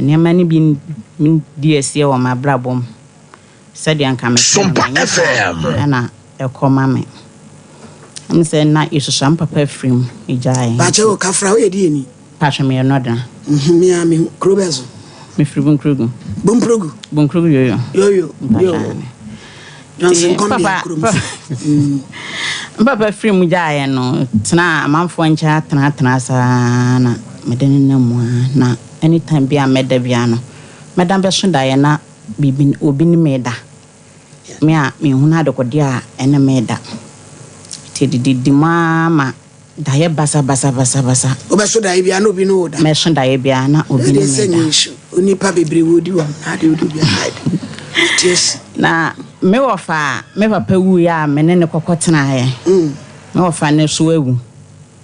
mani bi DSC or my brabom. Said the uncle Sompa FM. And I call mammy. I'm saying, not you some papa frame, a giant. Bacho Cafra, Edini. Passion me another. Miami, Krubezo. Me free Bunkrugu. Bunkrugu, yo. Johnson, Papa free me giant, no. Tana, a month for chat, Tanasa, Medina, na anytime be a medaviano. Madame Besson Diana, be obin meda. Me who had a codia and a meda. Did mama die basa. Obeso Diabiano Binoda. Messon Diabiana, or only Papi Brewood, you how do you do your hide? Yes. Now, me offer, me papa ya menene kokotena me offer ne so ewu.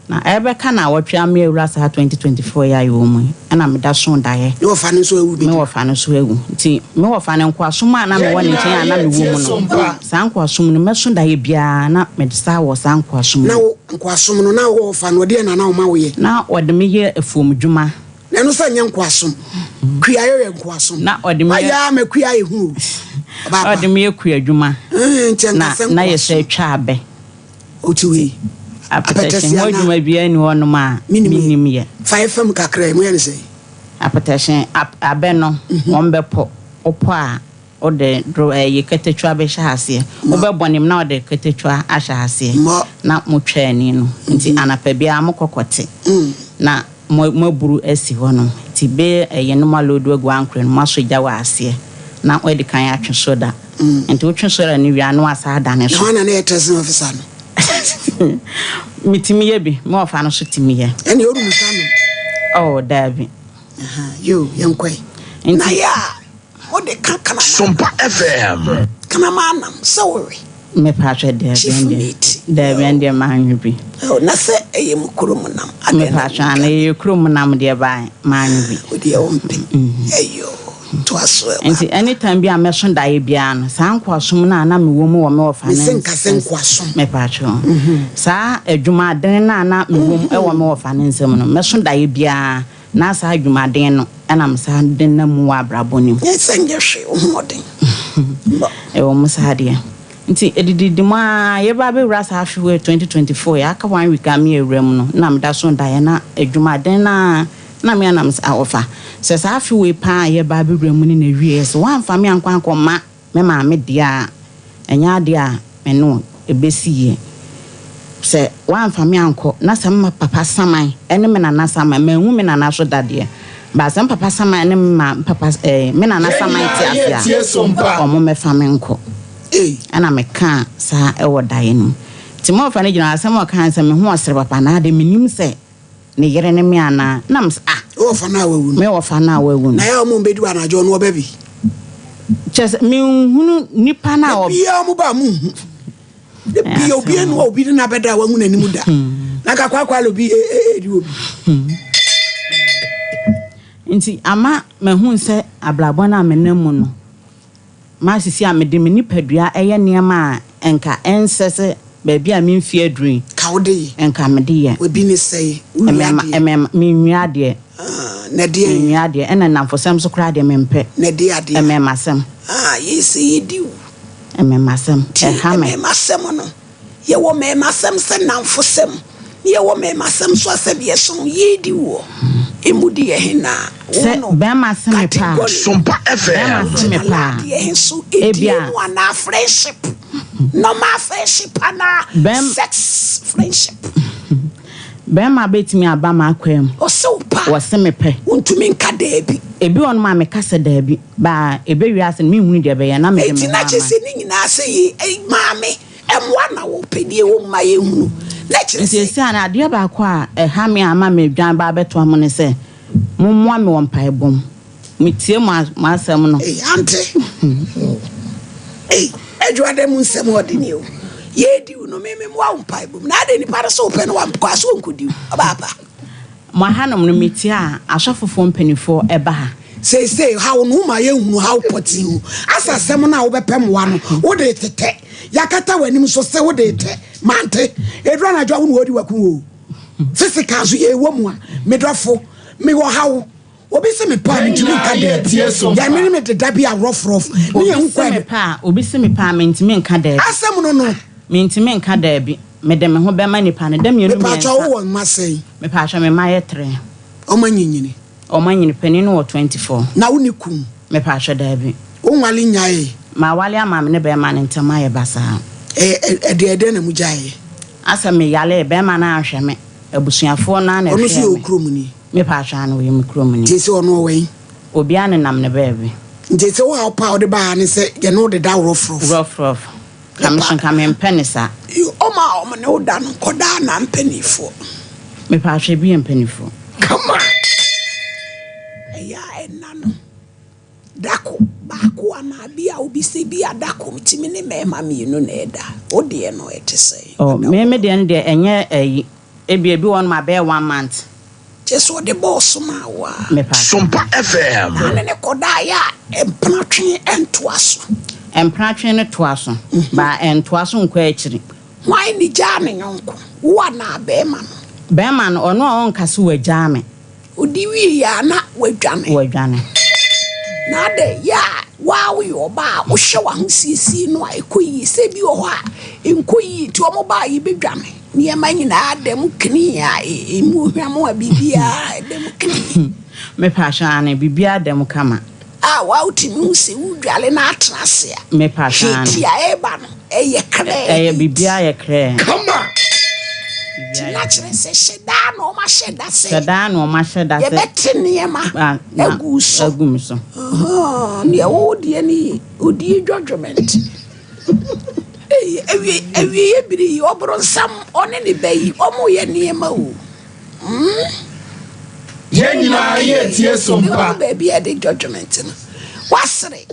Na ebe ka na wotwa me ewrasa 2024 ya yo mu. Na me da so dae. Me offer ne so ewu bi. Me offer ne so ewu. Nti me offer ne nkwa so ma na me woni nchen na me wo mu no. San kwa so no me so dae bia na me sa wo san kwa so. Na nkwa so no na wo offer no de na na wo ma wo ye. Na ode me ye efom dwuma. Na no sa nya nkwa so. Kuya ye nkwa so. Na ode me aya me kuya ye hu. Ode me kuya dwuma. Na ye se twa abe. Otiwe. Apetition what you may be any one ma minimum ye. 5 fam kakra mu yan say. Apetition abeno one bepo opa o de draw ye ketechwa be hase. Obebonim na o de ketechwa ahya hase. Na mo twa ani no. Nti anapa bia mo kokote. Na mo buru esi ho no. Ti be ye no malodo agu ankre no maso gya wa hase. Na o de kan atwe soda. Nti o twe soda ni wi anu asa adane so. Na na officer no. Mitimiye bi mo fa no so timiye ene oru musano oh dabi yo yankoi na ya o de kankana Sompa FM kana manam sorry me patche dabi ande manyu bi oh na se eye mukrom nam me patche na eye krom nam de ba manyu bi o de ompe eyo to aso enti anytime bi ameso dae bia no san kwasum na me wo mu wo me wo fa na sen kwasum me patche sa adwuma den na me wo mu e wo me wo fa na nsem no meso dae bia na sa adwuma den no na me sa den na mu wa abrabonim sen je hwe o modern e wo mu sa de nti edidi ma ye ba be rasa afwe 2024 ya ka wan week am ye rem no na me da so dae na adwuma den na me anam sa ofa se sa afwe pa ye ba be rem ni na wie so wan fa me ankwan koma me ma me dia enya dia me no ebesiye se wan fa me anko na se ma papa saman ene me na saman ma hu me na so dade ba se papa saman ene ma papa me na saman ti afia o mo me fa me nko ana me kan sa e wo dae no ti mo fa ne gina asem o kan se me hu osere papa na de minim se ne yere ne me ana na m o fa na wawu me o fa na wawu na ya mo bedu anajo no obabi just me hunu nipa na o bia mo ba mu de bia obi enu obi na beda wawu na nimu da na ka kwa lo bi edi obi nti ama me hu se ablabo na menemu no ma sisi amede me nipadua eye niam enka ensese baby a memfi adrin kawde enka mede ye obi ne sei me nwiade na de nwiade ena namfosem so kra de mempe na de ade ememasem yesi yedi ememasem ememasem no ye wo memasem se namfosem ye wo memasem so asebie so yedi wo emudi ehina wono be masem pa Sompa FM be pa so ebia na friendship no ma friendship na sex friendship be ma betimi aba ma akwam o so pa wo se me pe untumi nka daabi ebi on ma me kasa daabi ba ebe wiase me hunu de be ya na me de me na chese ni nyina se ye maame emwa na wo pedie wo ma ye hunu na chese se ana de ba kwa ha me ama me dwan ba beto am ne se mumwa me won pai bom metie ma asem no ante ejuade mu nsem odini o ye di no me wa pai bom na de ni para so pe no wa kwa so nkudi baba ma hanom no metie a asofofo mpanifo eba ha say how no ma ye hunu how poti hu asasem na wo bepem wa no wo de tete yakata wanim so se wo de tete mante edura na jwa wo no odi waku o physical so ye wo mu a medrofo me wo how obi se me pa mentimi nka da ya me de da bia rough me enko me pa obi se me pa mentimi nka da asem no mentimi nka da bi me de me ho be ma nipa ne da me enu me pa cha wo masei me pa cha me ma ye 3 omanyini pani no 24 na woni kum me pa cha da bi o nwale nyae ma wale ama me ne be ma ne ntama ye basa ede na mujae asa me yale be ma na ahwe me abusuafo na na hwe ono so okrom ni me pa cha no ye me krom ni je se ono we obi ane nam ne bebe je se wo pa o de ba ne se ye no de da rough kam penisa o ma ne o da no koda na mpanifo me pa cha bi mpanifo come on ya enano dako baako ana bia obi se bia dako mitimi ne mema mienu na eda o de no etese me de ende enye ebi won ma be 1 month jeso de boss ma wa Sompa FM ne koda ya empratwe ne toaso ba entoaso nkwa akiri why ni jame nyonko wa na be ma no ono on kase wa jame odi wi ya na wadwane na de ya wa wi oba wo hye wa hosisi no a ekoyi se bi wo ha enkoyi ti o mo ba yi bedwane ni ma nyina adem kni ya emu hwamo a bibia adem kni me pasha na bibia adem kama wa utimi usi udwale na atrase a me pasha ti ya eba no eye kre bibia ye kre come on na chere se sheda no ma sheda se ye beti niema agum so ni odi ni odi judgment ewie ye biri obro nsam one ne bayi omo ye niema o ye nyina ye tie Sompa baby e de judgment no wasre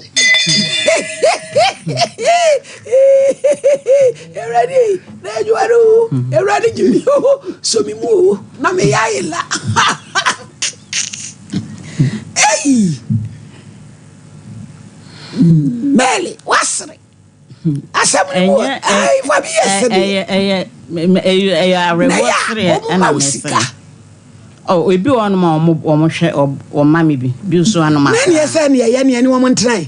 ready ready Jimmy so mi mu na me ya ila hey mele wasre asam mu ai fa bi yesede reward and amesika oh ebi won ma omo hwe o mami bi so anoma na ne yesa ne ye ne wo montran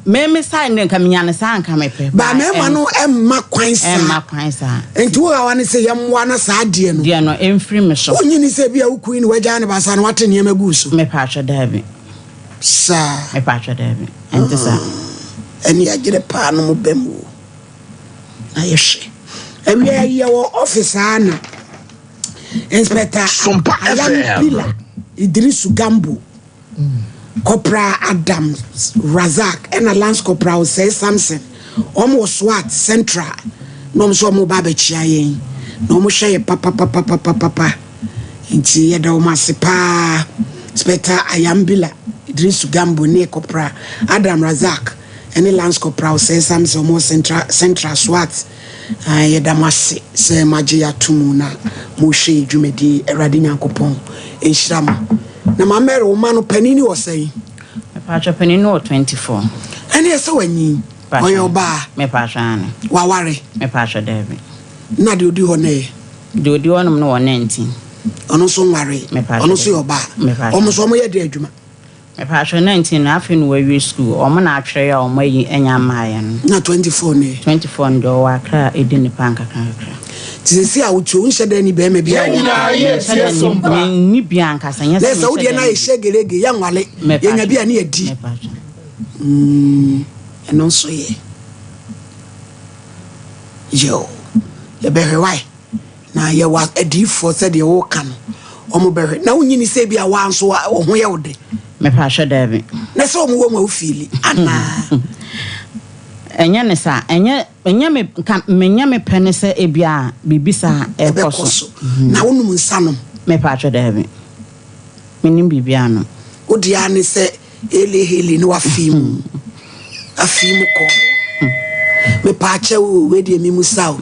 me sai ne nka minya ne sa nka mepe ba me ma no emma kwansa enti wo awa ne se yemwa na sa de no de no emfiri me so onyini se bia ukui ne waja ne ba sa no wate ne magu so me pa hwe dabi sa me pa hwe dabi enti sa eni agire pa no mo bemu ayehwe awia ye wo office ana Inspector Sompa FM Idrisu Gambo Corporal Adams Razak and a Lance Corporal say something almost SWAT Central no so mo ba chia yen no mo hye papa nti ye da o masipa Inspector Ayambila Idrisu Gambo ne Corporal Adam Razak and a Lance Corporal say something almost Central SWAT ye damase se magia tumuna mo hwe dwumedi Awurade Nyankopon enhyiram na mamere wo ma no panini wo sei me pacha panini wo 24 ene ese wanyi oyo ba me pacha ane waware me pacha david na de odi ho ne de odi ho no 19 ono so nware ono so yoba omo so mo ye de adwuma me pacha 19 na afi no we school omo na atwere ya omo yi enya maaye no na 24 ndo wa kra edi ni panka kan tisi a ucho unshede ni be me bia nyina ye tie Sompa ni bia nkasa nya se Saudi na ye shegerege ya nwale ye nya bia na edi eno so ye yo ye behwe wai na ye wa edi for said ye wo kan omo behwe na unyini se bia wa nso wo ho ye wode me pasha david na so omo wo ma ofili ana enya ne sa enya me pene se ebia bibisa ekoso na wonum nsanom me pacho david menim bibia no odia ne se ele no afim ko me pacha we de mi musaw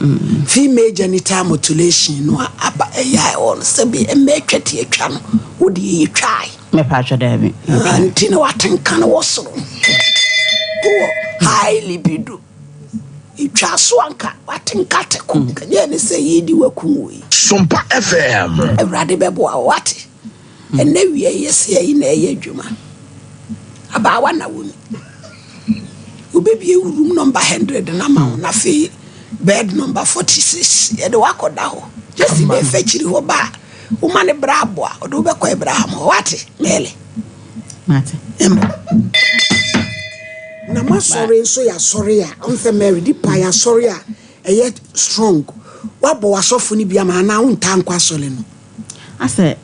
female genital mutilation no aba ya on se bi me twete atwa no odi ye twai me pacho david anti no watenka no wosoro high libido itwa so anka watenka te ko kanye ne se yedi wakum wi Sompa FM Awurade bebo a wate and ne wie yes ye na ye adwuma aba wa na wo obebie room number 100 na ma na fe bed number 46 ye de wakoda ho just be fetchiri ho ba o ma ne brabo a o do be ko Abraham wate mele mate na ma sorry so ya sorry a on say Mary di pa ya sorry a e strong wa bo wasofo ni bia ma na wonta nkwa sole no ase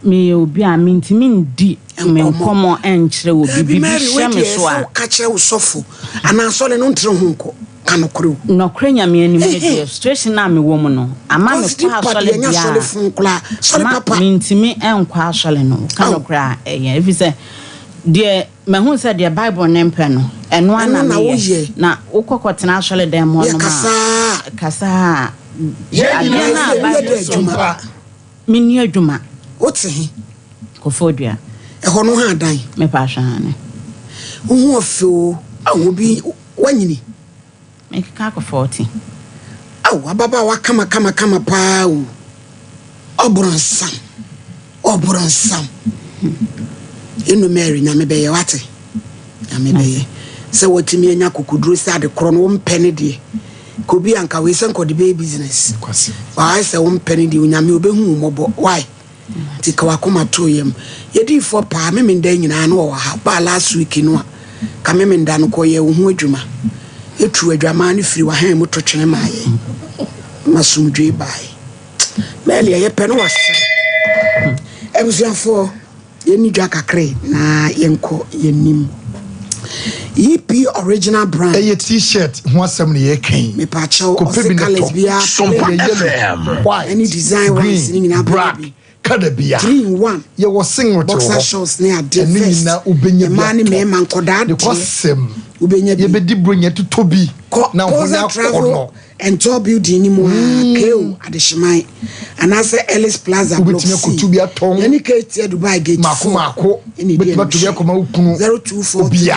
me obi a mintimi ndi me nkomo enkyere obi bibi sheme so a ka kire usofo ana sole no ntre ho nko kanokro no krenya me anim e situation na me wo mu no ama me kwa sole bia sole papa mintimi enkwa sole no kanokra e if say de me hu say de Bible nempe no eno ana me na ukokotena sole dem mo no ma kasa ya na Sompa mini adwuma oti he ko fodua e ho no ha dan me pa hwane hu ofo awobi wanyini me ka ko 40 awu ababa wa kama pa o obronsan enu Mary na me be ye wate na me be ye se wotimi anya kokuduro se ade kro no wo mpene de ko bi anka we se nkode be business kwase why se wo mpene de unyame obehu mobo why tika wakoma to yem yedi fo pa me nda nyina no wo ha ba last week no ka me nda no ko ye wo hu adwuma etu adwama ne firi wa han mu to twene maaye masumdwe bai meli ye pe no wase ebusuafo yeni dwa kakre na yenko yenim EP original brand a t-shirt ho asem ne ye kan me pa chew colors bia Sompa FM white any design ones ni na black kada bia 3 in 1 ye was sing with boxer shorts ne ade first na ubenya bia man me man koda de kwasem ubenya ye be di bronya totobi na ho na travel and top building ni mo keu adeshimai anase Ellis Plaza block C kutubi aton yani ke Dubai gate mako betima to be akoma ukunu 0240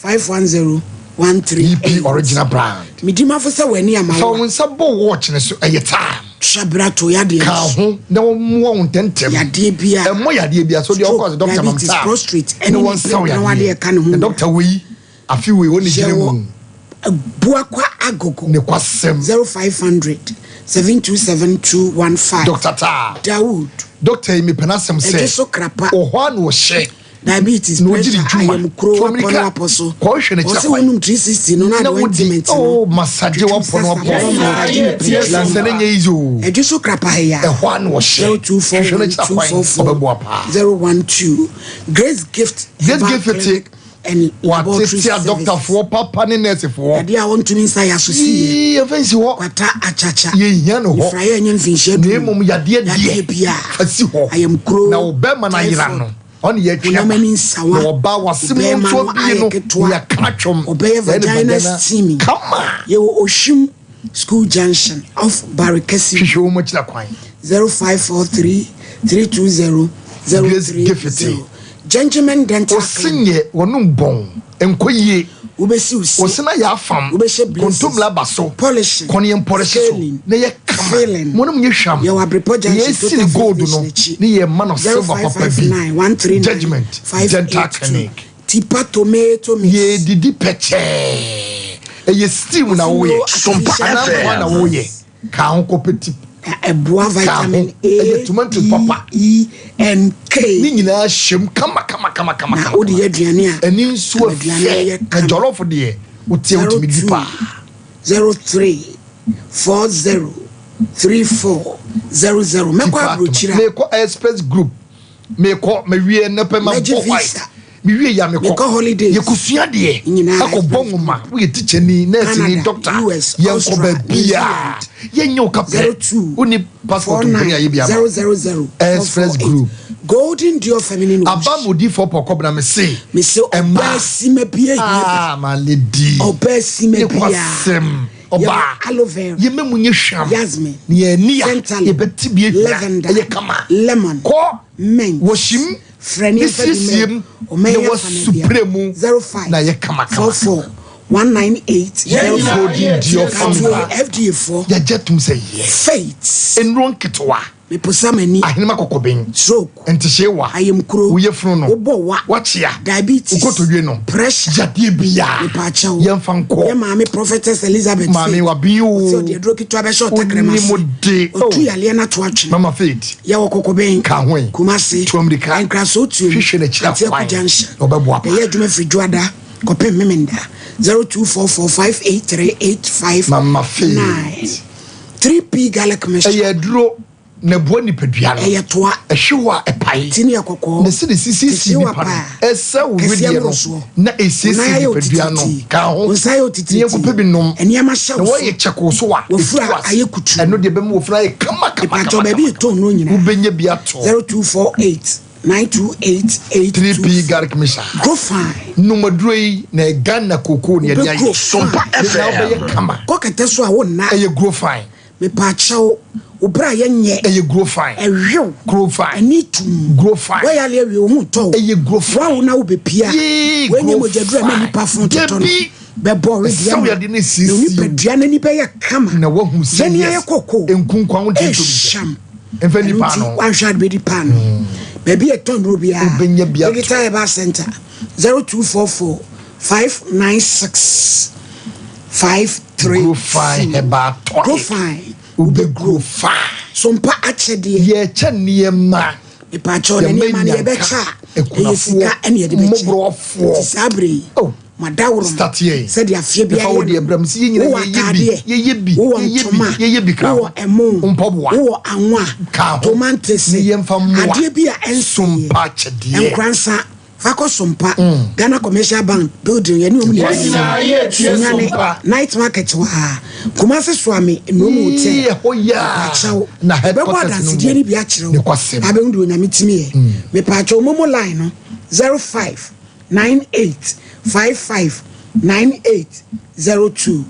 510 13 EP original brand midima fo se wani amawo so won sabo watch ne so time shabrato ya de ka ho na mo won tentem ya de bia e mo ya de bia so de of course doctor mamta prostate and one so ya de ka no the doctor we afi we woni jire mu buakwa agogo ne kwasem 0500 727 Dr. Ta Dawood doctor me penasem say so krapa o ho an wo hye diabetes pressure ayam kro pono aposo ko hwe ne kira kwa 360 no na ointment oh massage wa pono aposo lansene nye izo edu so krapa ya e ho an wo hye 0244 Grace Gift and laboratory doctor for papa ne nurse for dia want to mean say associate e fancy ho kwata achacha ye hia no ho fraye nya mfinhye ne mom yade bia fasi ho ayam kro na obema na yira no on ye twa na oba wasem so bi no ya katwom obey vagina steaming ye oshim school junction of Barikesi hwehwe mo kira kwan 0543 320 030 Gentleman dental osinye wonum bon enkoyie ubesi usi osina ya afam kontum la baso polish koniem polish so na ye kama monum ye hwam ye wabripo junction ye si gold no ni ye man of silver papa bi judgment dental clinic tipa tomato mix ye didi peche ye steam na wo ye Sompa FM na wo ye ka ho kopeti boa vitamin A tomato papa and K ni nyina hwem kama na odi aduane a ani nso afie na jollof de otie otimi dipa 03403400 meko abrochira meko express group meko mewie nepema white mewie ya meko holidays yekusua de akobɔ ngoma wo ye teacher ni nurse ni doctor yenko ba bia yenyo kapɛ oni passport mbani aye bia 000 express group golden dio feminine abamodi for pokop na me say obesi mabia ma lady obesi mabia oba aloe vera ye memunye hwam jasmine ne ania ye beti bia ye kama lemon ko mint woshim freni fedime ne was supreme 05 na ye kama 198 dio FDA4 ya jetum say yes faith enron ketwa me posamani ahenema kokoben stroke entishewa ayemkro uyefunu no obowa wachia diabetes ukotodwe no pressure jadie bia me pachawo yemfanko ye maame prophetess Elizabeth maame wabiu so de droki to abesho takremase otu yale na to atwe mama faith ye wokokoben ka ho kumase tuamrika enkraso tu hwehwe na chira kwa junction obebo apa ye adwuma frijuada kopem memenda 0244583859 mama faith 3p garlic mixture ayaduro na bua nipadua no eyetoa ehwewa epai tini yakoko na sisi nipa no esa wudie no na esisi nipadua no ka ho onsayo titi ne ko pebi nom eni amasha na wo ye cheko so a wofura ayekutu eno de bem wofura ye kama pato baby to no nyina ubenya bia to 02489288 3p garlic mixture go fine numaduro yi na Ghana koko ne anya yi Sompa FM kama ko kete so a wonna eye grow fine me pacho obra yenye eye grow fine ehwew grow fine ani tum grow fine wo yale awie wo to eye grow fine wa na wo bepia wenye mojadura me nipa fon toto no be borre dia so ya de ne sisi ni pedua na ni be ye kama na wo hu se ye ye koko enkunkwa wo de to sham enfa ni pa no wan shad be di pa no baby e ton robia ubenya bia digital eba center 0244 596 53 grow fine heba to go fine ube grow fine sompa achede ye cha niema ipacho na niema na ye becha ekunafo ene ye de becha mobrofo sabre oh madawro start here said ya fie bia ye ebram si ye nyina ye bi ka wo emo mpoboa wo anwa tomatoes ne yemfa moa ade bia ensompa chede enkransa fako sompa Ghana Commercial Bank building ye ni omu ni night market wa kumase swami enomu hotel hoya na headquarters no die ni bia kire wo abe ndu onyame timi ye me pa cho momo line no 0598559802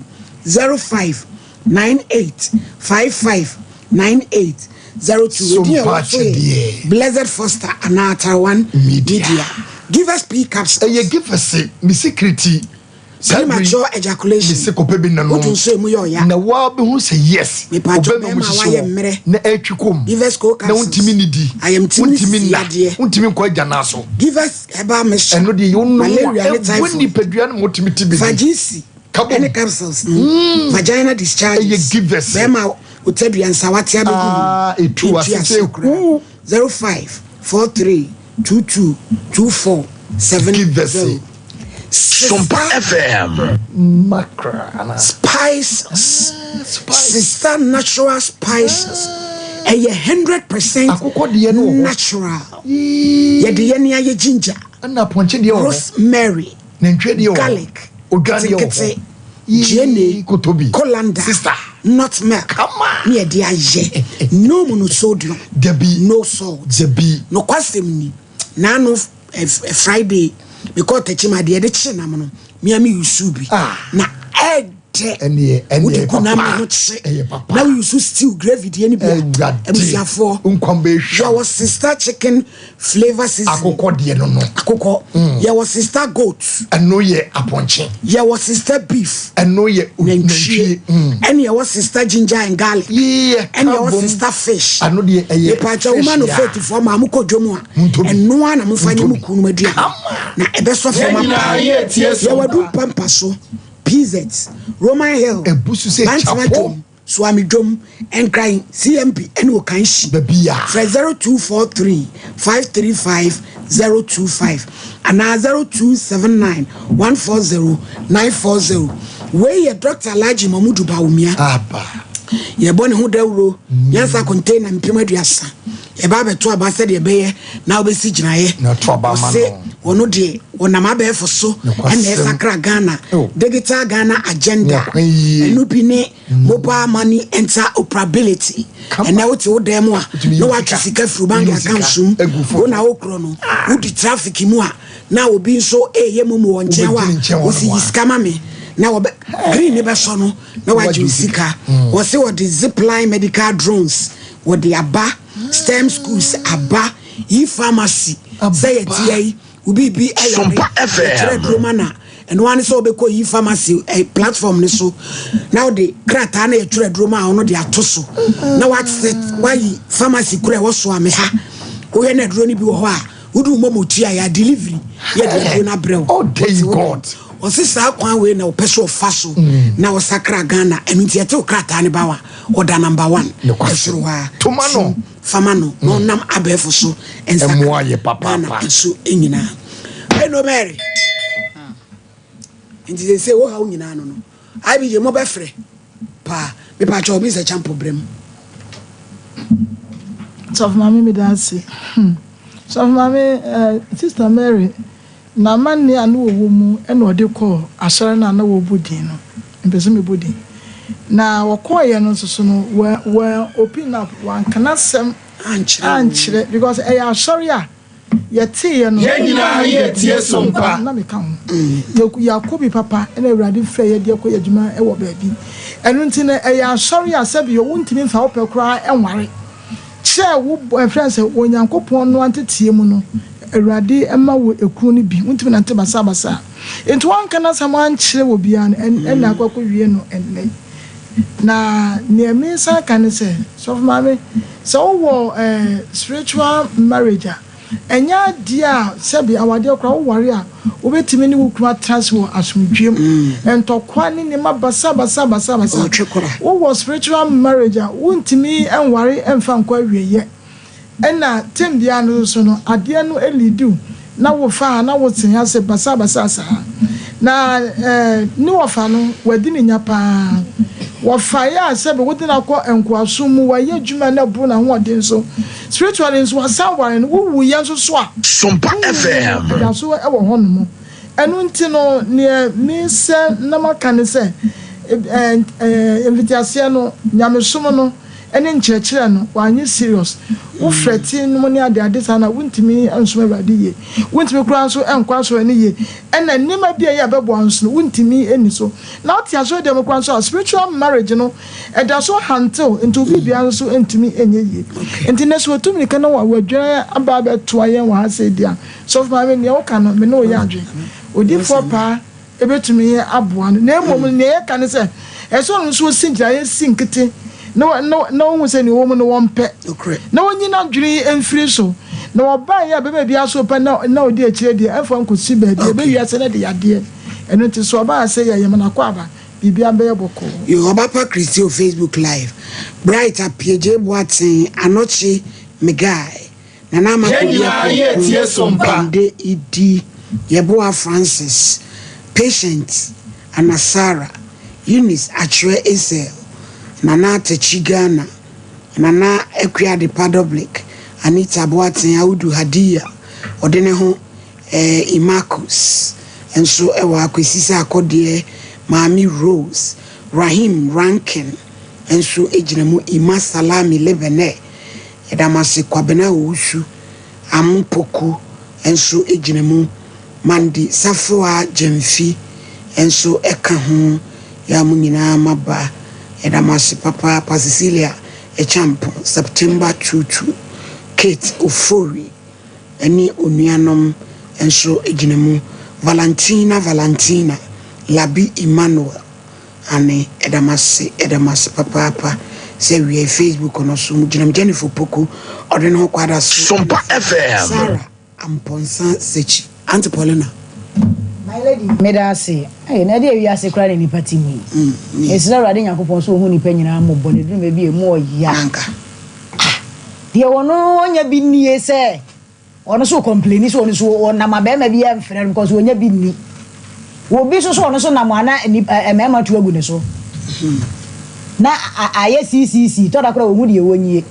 0598559802 Blessed Foster Anata one media give us pickups give us me security premature ejaculation me se ko pebi na no what say mu yo ya na wa be hu say yes me pa cho be ma wa ye mmere na atwikom give us co na untimi ni di I am untimi na untimi ko agya na so give us eba mission eno de yo no woni pedua na motimi tibi vagisi any capsules vagina discharge give us be ma utadua nsawati abegu etu asese 0543222470 Sompa FM Macra spices sister natural spices a 100% natural ye de ye ne ginger na ponche de rosemary garlic organic jene kotobi colander sister nutmeg ne de aye no monosodium debi no salt debi no kwasem ni na no Friday because techima de chi nam no me am yusubi na ede ene papa na we use stew gravy de ni bia ebusiafo nkwamba ehwa your sister chicken flavor season akoko de no akoko your sister goat eno ye aponche your sister beef eno ye nantwie and your sister ginger and garlic and your sister fish eno de eye pacha woman of faith for ma mukodwomu a eno ana mfanye mukunu madua na ebeso for ma ya wadu pampa so PZ Roman Hill ebusu se chapo Swami Dom and crying CMP and Wokanshi babia 0243-535-025 and 0279-140-940 where your Dr. Laji Mamudu Baumia ye bone ho dawro yansa container mpemaduasa e ba beto aba se de beye na obesi ginaye na to aba ma no wono de wonama be efo and sakra Ghana digital Ghana agenda enu bi ne mobile money enter operability and now what you dem a no wa sika fru bank account sum wona okro no udi traffic mu a na obi nso eye mu wonche wa osi scam me na wo green ne be so no na waji sika wo se wo the zipline medical drones wo the aba stem schools aba e pharmacy say ye ubi bi Sompa FM Romana and one is obeko yi pharmacy a platform so now the krata na etwere droma ono de atoso na what set why pharmacy kura wo so ame ha wo he na droni bi wo ho a wudu momotua ya delivery ya de na brew oh day god osisa kwan we na opeso faso na osakra Ghana enunti ete krata ne bawa oda number 1 esoro ha tomano famano no nam abefo so ensa ye papa so enyina eno mary nti they say wo ha unyina no I be je mo be frɛ pa me pa cho bi se champo brem so mama me dance so mama sister Mary na manne anu wo mu ena ode call asore na na wo budin no mpese me budin na wo call ye no so no we open up one kana sem anchire because asore a yeti no nyina yeti sompa na me kan yakobi papa ena awrade fra ye de ko yadwuma e wo baabi enu nti na asore a sabi yo wontimi mfa wo pekra enware che wo friends onyankopon no antetie mu no awrade ema wo ekru no bi wontimi na ntebasa basa ento wan kana saman chire wo bia na akwakowie no enne na niame sa kan se so mama so wo spiritual marriage enya dia sebi awade okra wo ware a obetimi ni wo kura transfer asumdwem entokwa ni ma basa wo spiritual marriage wontimi enware emfa nkwa wieye ena tembia no so no ade no elidu na wo fa na wo tenya se basa sa na ni wo fa no wadi ni nyapa wo fa ya sebi wo dina ko enkwasum wa ye dwuma na bu na ho ode so spiritually so asaware no wo ye so a Sompa FM ya so e wo hono enu nti no ne mi se na maka ne se invitation no nyamesom no ene nkyerɛkyerɛ no wanye serious wo freti no ne ade sana wontimi ansoma awrade ye wontimi kura so enkwa so ene ye ena nima bia ye abebo anso no wontimi eni so na otia so dem kura so spiritual marriage no eda so hantel into bibia so entimi enye ye enti ne so tumi kana wa wadwere aba beto ayen wa ase dia so for me ne wo kana me no ye adwe odi for pa ebetumi ye aboa no na emom ne ye kana se eso no so sinjira ye sinkete no say ni woman no one pet na wonyina dwiri emfiri so na oba ya bebe bia so pa na odi akire de afo nkosi ba de be wiase na de yade eno ti so oba say ya yemana kwa aba bibia be boko yo oba pa Christy on Facebook live bright apieje boatin anochi megai na na makodia yeti sompa de idi yeboa Francis patient Anasara Eunice Achwe Esel Nana Techigana Nana Equia de Padoblick Anita Boatin Audu Hadia Odene ho Imakus and so ewa kwesisa akodie Mami Rose Rahim Rankin and so ejinemu Ima Salami Lebene Edamase kwabena ushu Ampoku and so ejinemu Mandi Safwa Jemfi and so eka ho ya munyina maba Edamasi Papa Cecilia Echampo September 22 Kate Ofori Eni Unianom Enso Ejinemu Valentina Labi Emmanuel Ane Edamasi Papa say we Facebook on us Jinam Jennifer Poku or the no kwada Sompa FM Sarah Amponsa Sechi Auntie Paulina my lady medase na dey wi ase kra ni pati mi esira rade yakopon so hu ni pa nyina mo bone dum be bi mo ya anka de wono onya bi nie se ono so complain so ono so na ma be ma bi em frere because onya bi ni wo bi so ono so na mo ana emema tu agu ne so na aye CCC to da kra wo mu de wonyie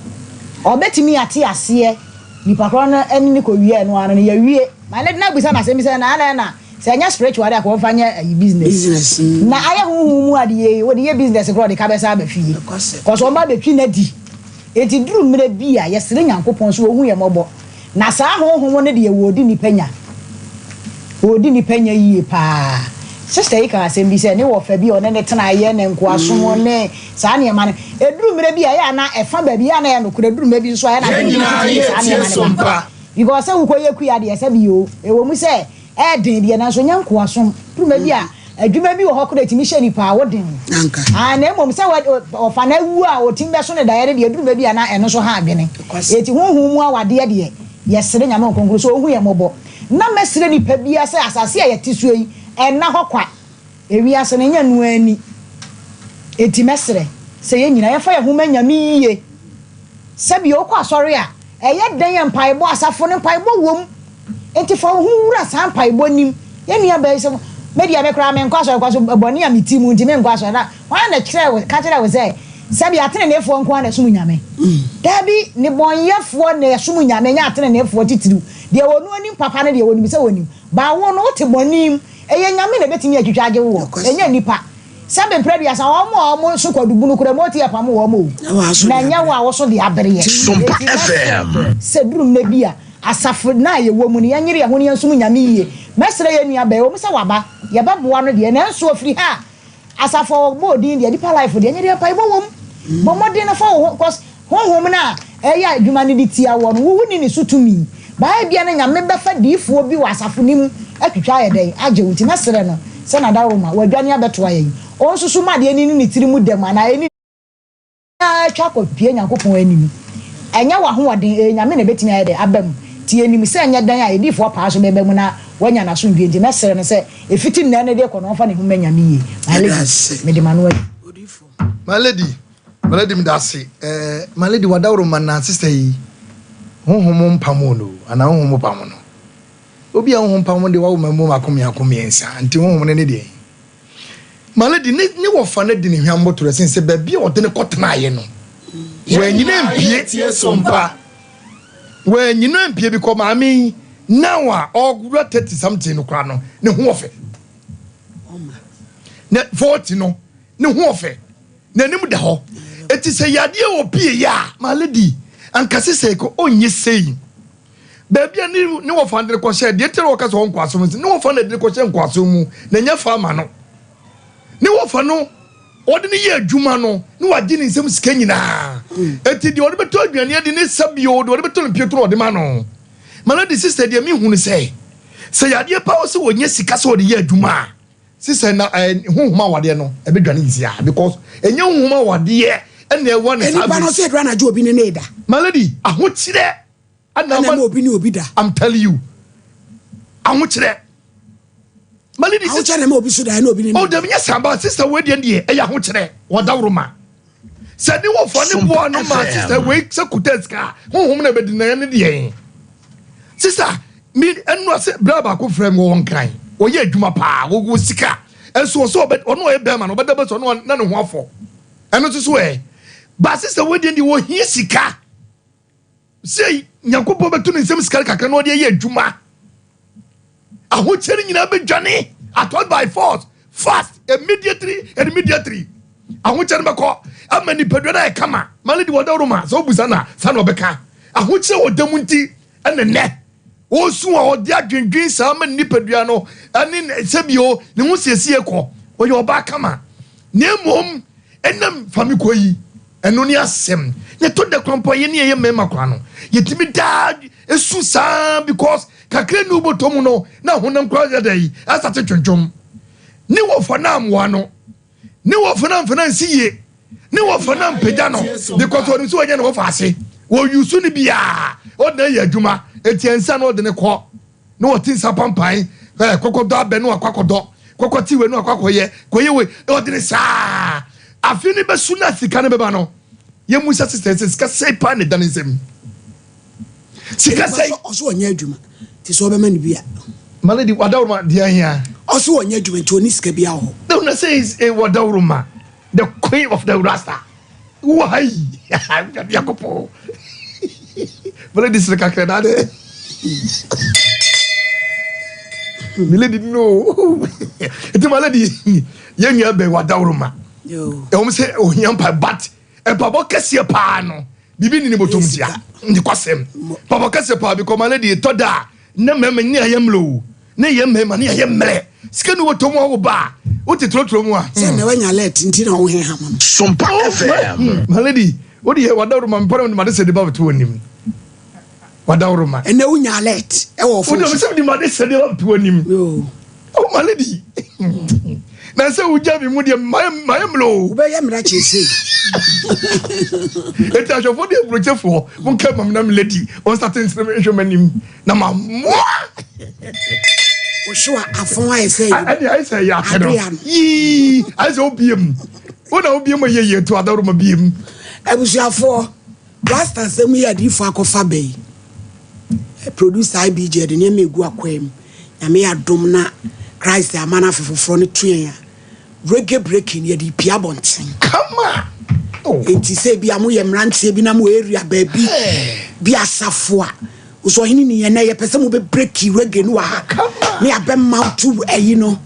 obetimi ate ase ni pa kra na eni ni ko wie no ana ya wie my lady na bisa na se mi se na say anya spiritual dey akofanya business na aya huhu mu ade we dey business kro dey ka be sa ba fie cause o ma be twi na di enti duru mre bia yesere nyankopon so ohu ye mobo na sa huhu ne de wo di ni panya yie pa sister ika asem bi say ne wo fa bi o ne tena ye ne nko aso ne sa ne ma ne eduru mre bia ya na efa ba bia na ye no kura duru me bi so ya na sa ne ma because say wo ye kuya de say bi o e wo mu say e den de na so nyanko asom pruma bi a adwuma bi wo hokore timi hye nipa a wo den na emom say ofa na wu a o tim be so ne daere de adwuma bi a na eno so ha adwene eti honhom mu awade de yesere nyame okonkro so ohu ye mobo na mesere nipa bi a say asase a yeti so yi enna hokwa ewi ase ne nya nu ani eti mesere say ye nyina ye fa ye ho manyame yiye sabi okọ asori a eye den ye mpaebo asafo ne mpaebo wom enti fa ho wura san mpaebo nim ye nua ba se media me kra me nkwa so boni a metimu nti me nkwa so na wan na kire ka kire we say sabi atene nefo nkwa na sumu nyame dabi ne bonyefo na sumu nyame nya atene nefo titiru de wonu ani papa ne de wonu se wonim ba wo no te bonim eye nyame na betimi atwitwaje wo enya nipa sabe previous omo so kwadubu no kure moti apam wo mo na nya wo a wo so de abere Sompa FM se durum na bia asafo na ye wo mu ne yanyere ho ne yansum nyame yie mesere ye nua ba wo se waba ye beboa no de na enso ofiri ha asafo bodin de deeper life de yanyere pa ibo wom bo modin na fa wo cause honhom na eya adwuma ne ditia wo no wo ni ne sutumi ba bia na nyame befa diifo bi wa asafo nim atwitwa ye den age wuti mesere no se na dawo ma wadwane abeto aye on susu ma de ni tiri mu dem na eni atwa kopie nyankopon anim enya wa ho waden nyame na betimi aye de abam ti enim se enya dan a edifo pa so bebe mu na wanya na so ndwe nti mesere no se efiti nna ne de ko no fa ne ho manyame yi me de manu odifo my lady me dasi my lady wadawro man na sister yi honhom mpamo no ana honhom pamo no obi a honhom pamo de wa wo mamu makomiensa nti honhom ne de my lady ne wo fa na de ne hwambo to sense ba bia o de ne kotena ye no we nyina mpie tie sompa we nyina mpie bi ko maami now a ogura 30 something no kra no ne ho ofe ne 40 no ne ho ofe na nim da ho eti se yade wo pie ya my lady ankase se ko onye sei baby ni wo fa ndre ko she de tere wo ka so nkwaso mu ni wo fa na de ko she nkwaso mu na nya fa ma no ni wo fa no odi ni ye adwuma no ni wa di ni nsem sika nyina eti de odi beto adwane de ni sabio de odi beto no pietro odi ma no mana de sister de mi hunu se yade pa wo se wo nya sika so odi ye adwuma sister na huhuma wade no e be dwane isia because enya huhuma wade ene wo ne sabi eni ba no se dwana jo obi ne neda malady aho kire ana obi ni obi da I'm telling you aho kire malady sister na obi so da na obi ni o dem nya samba sister we de e ya ho kire wadawroma se ni wo fo ne bo no ma sister we se kuteska huhum na be di na ne de sister mi enu ase bra ba ko frem wo nkan o ye adwuma pa wo sika enso so be ono e be ma no be da be so no na ne ho afọ eno so ba sister we de wo hie sika sei nyakopo betu ne nsem sika kakra no de ye adwuma aho chere nyina be dwane atol by force fast immediately aho chere be ko amani pedwa na e kama malidi wodawroma so busa na sa no beka aho chere odamunti ene o su a odi adwendwen sa amani nipadua no ani sebio ne ho siesie ko o ye oba kama nemom enam famiko yi eno ni asem ye to de krompo ye ne ye mema kwa no ye timi da esu sa because kakre nu botom no na honam kwa da yi asate twentwom ni wo fanam wa no ni wo fanam siye ni wo fanam peda no because oni so anya no fa ase wo yusu ni bia o na ye adwuma etiensa no de ne ko no tinsa pampan kokodo abenu akwakodo kokoti we no akwakoye koye we o de ne sa afini be suna sika ne beba no ye musa sister sika sei pa ne dan nsem sika sei oso onya adwuma ti so be ma ne bia malady wadawroma dia hia oso onya adwuma ti oni sika bia ho no na say is a wadawroma the queen of the rasta why yakopo malady sika kena de milady no it malady ye nya be wadawroma yo e say ohia pa but e papa kese pa no bibi ni botom dia ndi kwasem papa kese pa bi ko malady to da na mema ni ayemlo na yemma ni ayemre sika no botom wo ba wo titrotro mu a se me wanya let nti na wo he ha ma Sompa FM malady wo di wadawroma mpara no ma de se de ba to onim Wadauruma. And no unya alert. Oh, for the money said up to him. Oh, my lady. Now, so we jam him with my blow. Obey him, that you say. Let us for the project for one come on, lady, or starting information menu. Nama, sure, I found I say, I say, yeah, I saw opium. What opium a year to other room beam. I was your for last time, send me a different Fabe. Produce IBJ, the name of Guaquem. I may have domna Christ, the man of front tree. Reggae breaking, ye di piabonting. Come on. Enti se bi amu ye mrantie bi na mu area baby bi asafo a so hini ni ye na ye pese mu be break reggae no ha me abem mount eyi no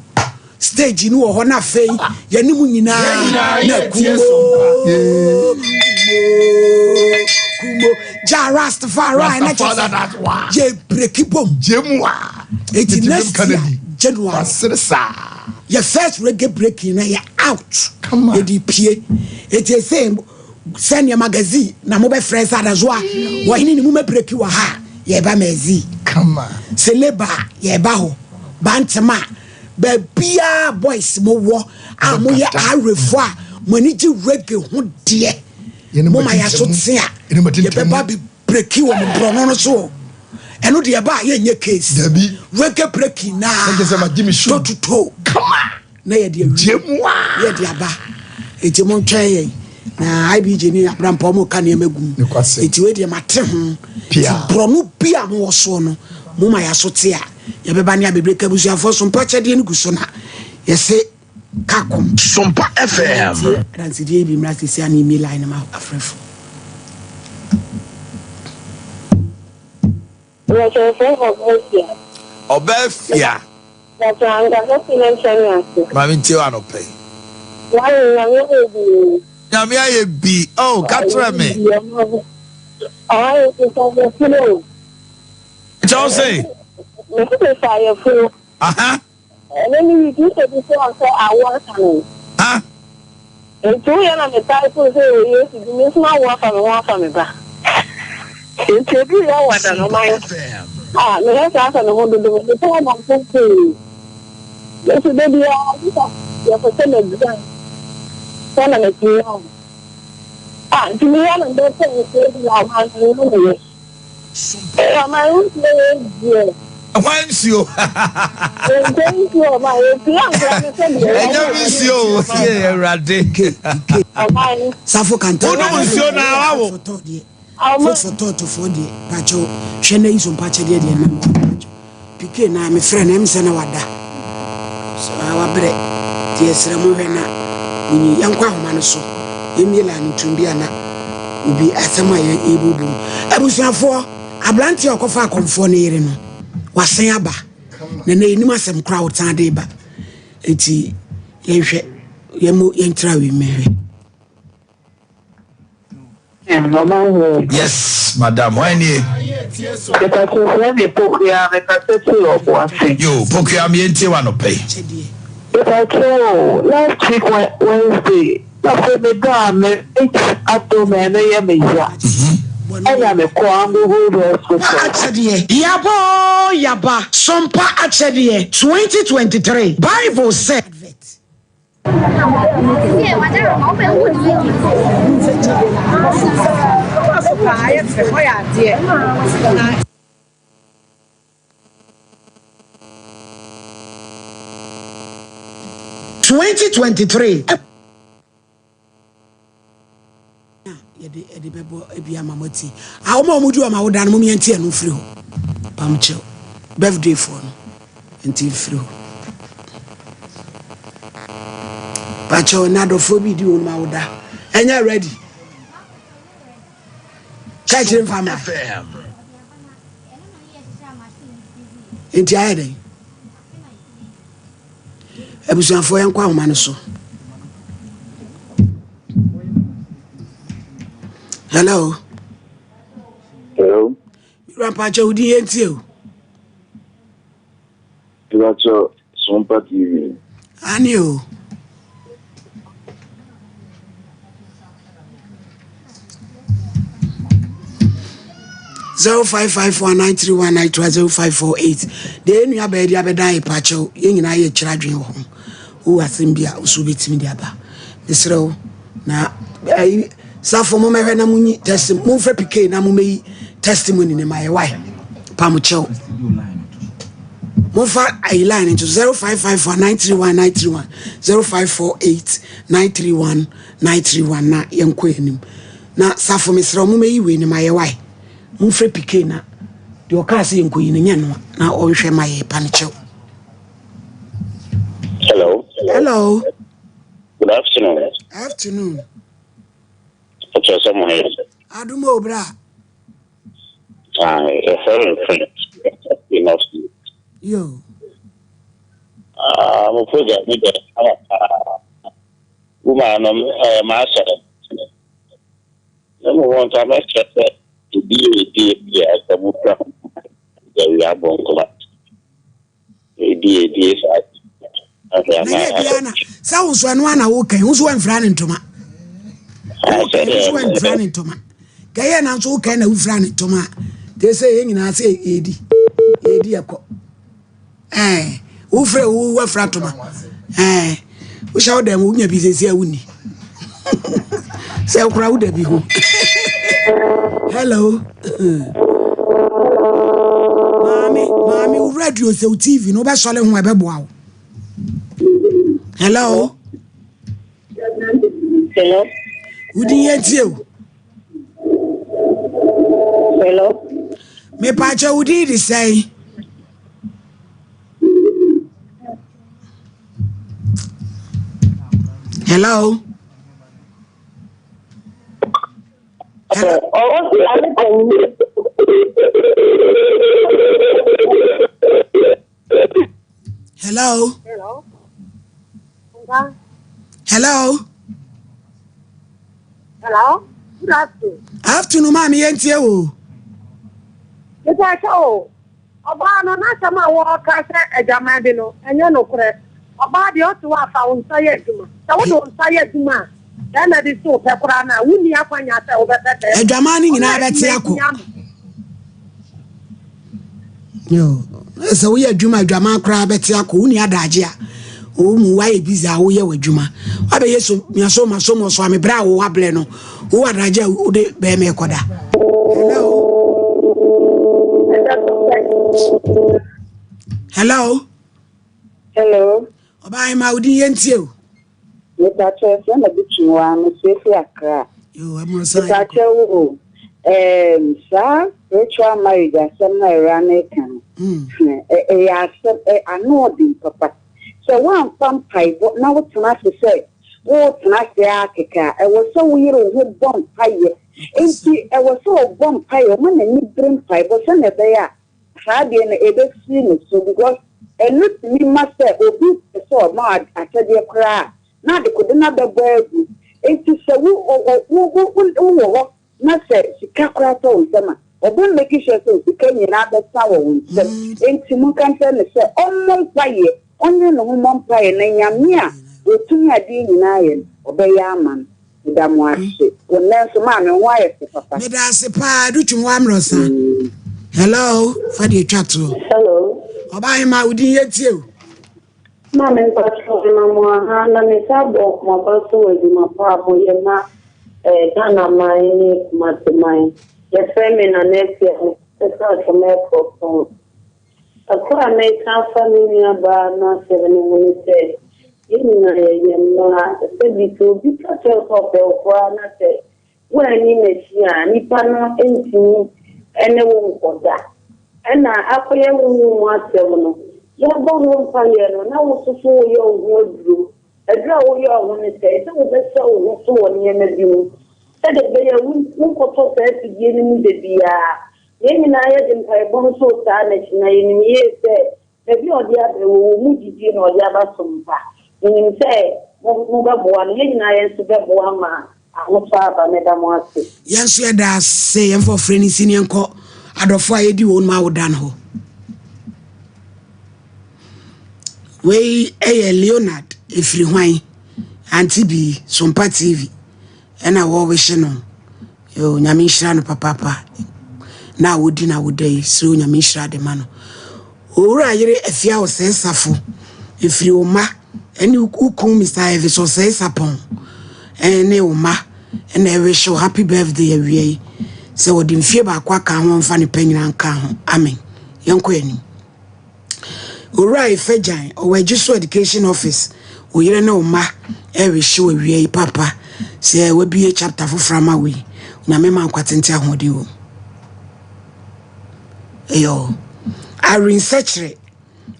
stage no ho na fei ye ni mu nyina na kumo ja Rastafari na je break bom jemwa eti next January asresa your first reggae breaking na you out. Come on. You pie. It is saying send your magazine na mo be friends adazwa. Wo hini ni mo me break wa ha. Ye ba mezi. Come on. Seleba ye ba ho. Bantama. Be bia boys mo wo. A mo ye arefo a mo ni ji reggae ho de. Mo ma ya so tia. Ye be ba bi break wo mo bro no so. Eno de ba ye nye case. Dabi. Reggae breaking na. Toe to toe. Come on. Na ye de jemwa ye de aba eti mo twen na IBJ ni abrampa mo ka na emegum eti we de mate ho ti bronu bia mo so no mo ma ya so te a ye beba ne abebre kabusuafo so mpa chede ni guso na ye se kakom Sompa FM ransi die bi mra sisi ani mi line ma afrefo Obefia Mami nti wa no pay. Nyame aye bi. Oh, katra me. John say. Aha. Let me do it before I want to. Ah. And 2 years on the type of say you miss my one from me back. It's a good one on my ah, me has asked on the whole the time I'm thinking. Yes, baby, you have to send a design. Send a material. Ah, to me, I'm not saying I'm my own place. Once you. Thank you, my Safo kanta. For the pacho shene iso mpache de na pike na me frɛ na emse na wada so awabre ti esra mu hwe na unyi yankwa homa no so emila ntumbi ana obi asema ye ebubu abusuafo abranti okofa akomfo ne yire no wasen aba na na enim asem kra wotan de ba enti yehwe yemu yentra wi mehwe. Yes, madam. Why ni? Yo, pokia mi enti wa no pay. Last week Wednesday, after me down me ato me na ye me ya. Aya me ko angu hold Achedie. Yaba Sompa Achedie 2023 Bible said $2023. Edi bebo ebi amamoti. Awoma omudu ama wodan mo mienti anu firi ho. Pamche. Birthday for no. Enti firi ho. Pacho na do fobi di on ma woda. Enya ready. Church in fama. Enti ayede. Ebusuafo yankwa homa no so. Hello. Hello. Grandpa Jody and you. That's Sompa TV. I knew. 0551931920 de enu abedi abeda ipacho ye nyina ye kiradwen ho wo asembia usu betimi de aba mesrew na safo mo mehwe na munyi testimony mo fa pk na mo meyi testimony ne my why pamucho mo fa I line into 0551931931 0548931931 na yenko enim na safo mesrew mo meyi we ne my why mo fa pk na de o ka se yenko yi ne nya no na o hwe my pamucho. Hello. Good afternoon. Afternoon. What's your someone here? Adumo bra. A foreign friend. Enough. Yo. I'm afraid that we get woman, master. Number one time, I check that to be as the Mukra. We are born collapse. Sounds when one okay, who's one friend into my friend into my Gayan and so can a friend into my they say in I say Edi Ufre who were fratuma we shall them wouldn't be here wouldn't so crowd be who hello Mommy, radio so TV no be sole ho ebe boa. Hello. Hello. Udi yetio. Hello. Me pacha udi di say. Hello. Hello. Hello. Hello. Hello. Hello. Good afternoon. Afternoon, mommy, yentie wo. It's a show. About no Nasama walk as a Jamadino, and you know, correct. About the other one found Sayeduma. So what don't Sayeduma? Then I did so, Pecorana, wouldn't you find yourself over that? A Jamani in Abetiako. Yo, so we are Juma Jama crab at Yako, Unia Dajia. Oh, why busy a we with Juma. I be yes, me so much so much swami brow wableno. Who are Raja would be me coda. Hello. Hello. Obai Maudi Yentio. Mr. Chef, a bit you are safely a crack. You are more Mr. Sir, virtual marriage, somewhere around a can. I know the papa. So one vampire, but now what can I say? What can I say? I was so weird with vampire. I was so vampire, man, and you bring five, but send it there. Fabian, a seen so because a look me master or be so mad, I said, you cry. Now they could another bird. It is a woo, not said, she can't cry to them. Or don't make it sure so became another sour. And Timon can tell us, oh, no, fire. Only no one pie and Yamia, with 2 years in iron, obey Yaman, with them wash it. When there's a man and wife, papa. Let us a pa, do you want Rosa? Hello, Fadi Chato. Hello. Obai Maudi Yetio. Mamma, Mamma, and I said, my person will be my papa, Yama, Dana, my mine. Your family and next year, it's not from airport. A car may come family about not 7 minutes. Said it will be such a hope of say, when you may see any panel into anyone for that. And I pay a woman once 7. You have one fire, now also for your wardrobe. A draw your one say, so that's so near you. Said the bear won't go to the beginning the beer. Yen I had in Pibon so tarnished, and I said, maybe or the other will move you or the other Sompa. When you say, one, yen I answer that one man. I will father, Madame Watson. Yes, you does say, and for friendly senior co, I'd offer you on my done ho. We a Leonard, if you whine, Auntie B, Sompa TV, and I always know. Yo, Namishan, papa. na wodi na wodai sro nyame hira de ma no owura yere afia o se safo efiri o ma eni ukun Mr. Evis o se sapon ene o ma ene we show happy birthday awie se wodi mfie ba kwa ka ho mfa ne panyina nka ho amen yenko ani owura ifejan o wajiso education office o yere na o ma we show awie papa se we bie chapter for frama we nyame man kwatente ahode o eyo Irene Sechere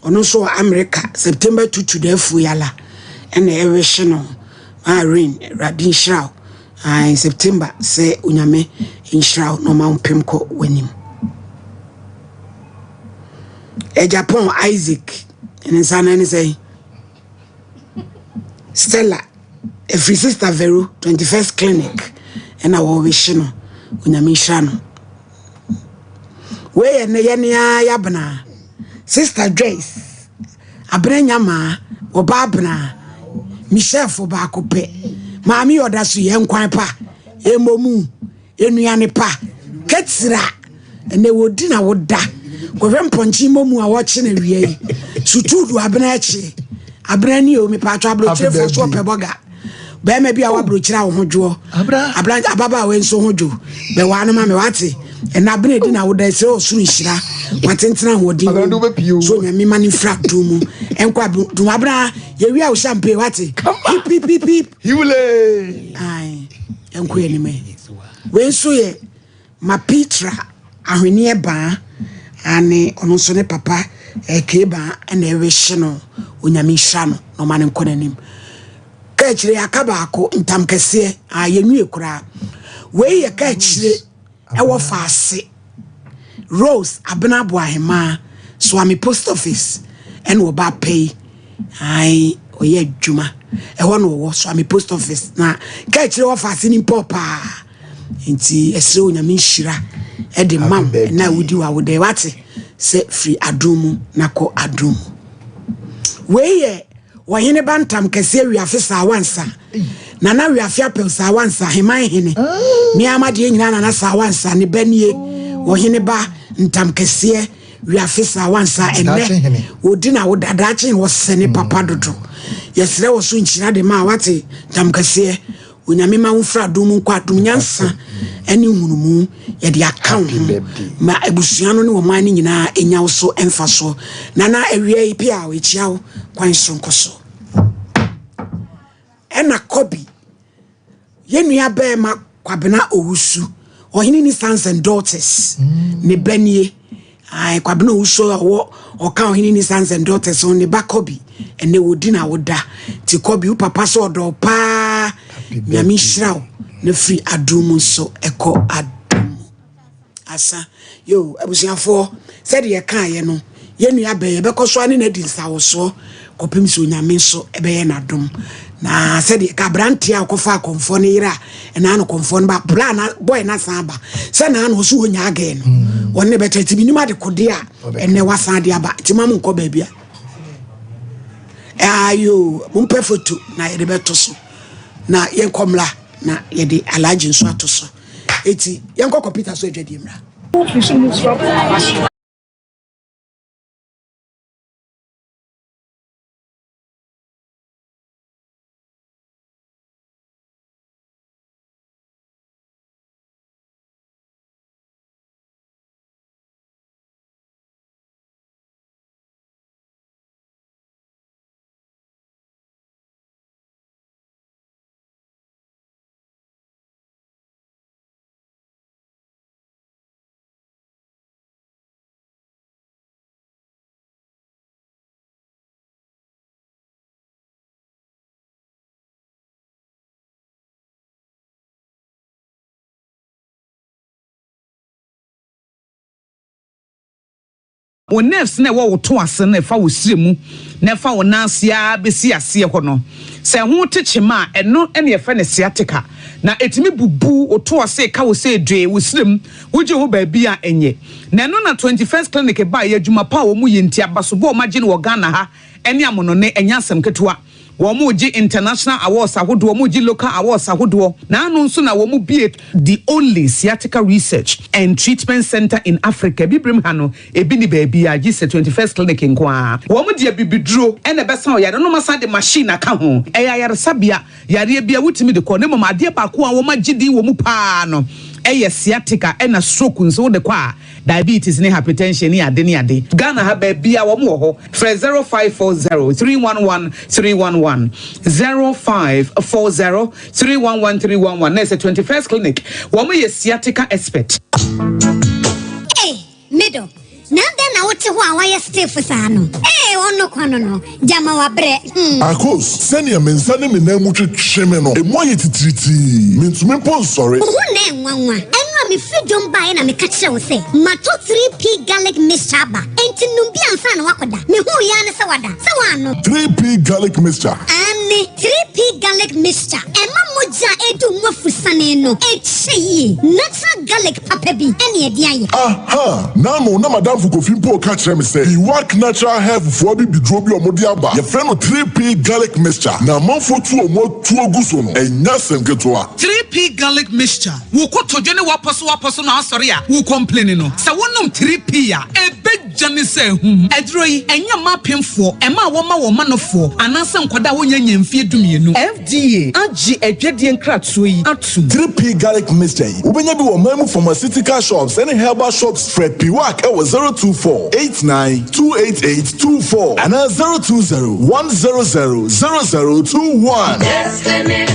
ono so America September 2 to the fu yala ene ewe no Irene Radin Shrao in September say unyame inshrao no ma mpem ko wanim Japan Isaac ene sana ne say Stella a free sister Veru 21st clinic ena wo wish no unyame nshra no we ne ya bana Sister Joyce abrenya ma obabna Michelle fo ba kope maami oda so ye nkwan pa emomu enuane pa ketira ene wodi na woda kwohwe mponchi momu a wo che na wie sutudu abna echi abrani o mi pa atwa abrochire fo so peboga be ma bia wa brochira wo hodwo abran ababa we nso hodwo be wa no ma me wate ena bene di na woda se o suru nhira watentena hodin so nyame mani fra dumu enkwa dum abra ye wi a wo champagne wate pip hiwle ai enkwa ni me we so ye ma Petra ahwene e ba ane ono so ne papa ekeba ena ewe hye no onyame hya no ma ne nkonanim ka chire akaba ako ntam kese ayenwu ekura we ye ka chire ewo faase Rose abenabo ahema Swami post office en wo ba pay ai oye djuma ewo no wo Swami post office na ka chire wo faase ni popa enti esre onyame nhira e de mam na wudi wa wode wate se free adumu nako adumu we ye wahene bantam kese wiafisa awansa nana wiafia pelsa awansa heman hene mi amade nyina nana sa awansa ne banie wahene ba ntam kese wiafisa awansa enne odina wodadache wo sene papa dodo yesre wo so nchira de ma wate ntam kese onyame ma wofra dum kwa dum nyansa ene hunumu ye de account ma ebusuano ne wo man nyina enya wo so emfa so nana awie ipia wo echiawo kwan so nkoso ena kobi yenua be ma kwabena owusu ohini ni sons and daughters ne banie ai kwabena owusu wo oka ohini ni sons and daughters on ne bakobi ene wodi na woda ti kobi u papa so odo pa nyame hiraw ne free adumu so eko adumu asa yo abusiafo said ye kan ye no yenua be ye bekoso ani na di nsawo so kopim so nyame so ebe na dum na said ka brantia akofa konfo ne yira na no konfo ba plan boy na samba se na no so onya again wonne betati bi ni ma de kode a enne wasan de aba timam nko ba bia ayo mumpe foto na yede beto so na yenkomla na yede alaji nso ato so eti yenko computer so edwadi mra o nerves na wo to ase na fa wo siremu na fa wo nansia besi ase ho no se ho techema eno ene ye fa ne sciatica na etimi bubu o to ase ka wo se dwe wo sirem wo je ho ba bia enye na eno na 21st clinic ba ye adwuma pa wo mu ye ntia baso bo magine wo Ghana ha ene amono ne enya asem ketewa Womuji international awards ahodo, womuji local awards ahodo. Na anu nso na womu be the only sciatica research and treatment center in Africa. Bibrim hano ebi ni baby a gise 21st clinic nkwa. Womu dia bibidro ene besa o yare no masa de machine aka ho. Eya yare sabia yare bia wutimi de ko ne mama ade ba ko a woma gidi womu pa no. Eya sciatica ena stroke nso de kwa diabetes ne hypertension ni ade ni ade. Ghana ha baby a womu ho. Fre 0540 311 311 0540 311 311. Next 21st clinic. Womu ye sciatica expert. Hey, middle. Now then, I want to why stay for Sano. Eh, ono kwano Jama wa bre. Akos, send your men send me name much shemeno. E mo yeti triti. Means me pon sorry. Who name wanwa? Enwa me freedom buy na me catch you say. Mato 3P garlic mixture ba. Enti numbi ansa na wakoda. Me hu ya ne se wada. Se wano. 3P garlic mixture. Ani 3P garlic mixture. Ema moja edu mwafusane no. Echi natural garlic papa bi. Eni ediaye. Aha. Nano na madam Fukofimpo catch me say he work natural health for be drobi omodiaba. Your friend 3P garlic mixture. Na manfo tu omo tu oguso no. Enya semketoa. 3P garlic mixture. Wo ko tojo ne waposo na asori a wo complain no. Sa wonum 3P ya ebe jani se hum. Edro yi enya mapemfo, ema wo ma no fo. Ananse nkwada wo nya mfie dumienu. FDA agi edwedie nkratso yi atum. 3P garlic mixture. Ubenya bi wo mamu pharmaceutical shops and herbal shops Fred P work e was 024-89-288-24 and 020-100-0021. Destiny.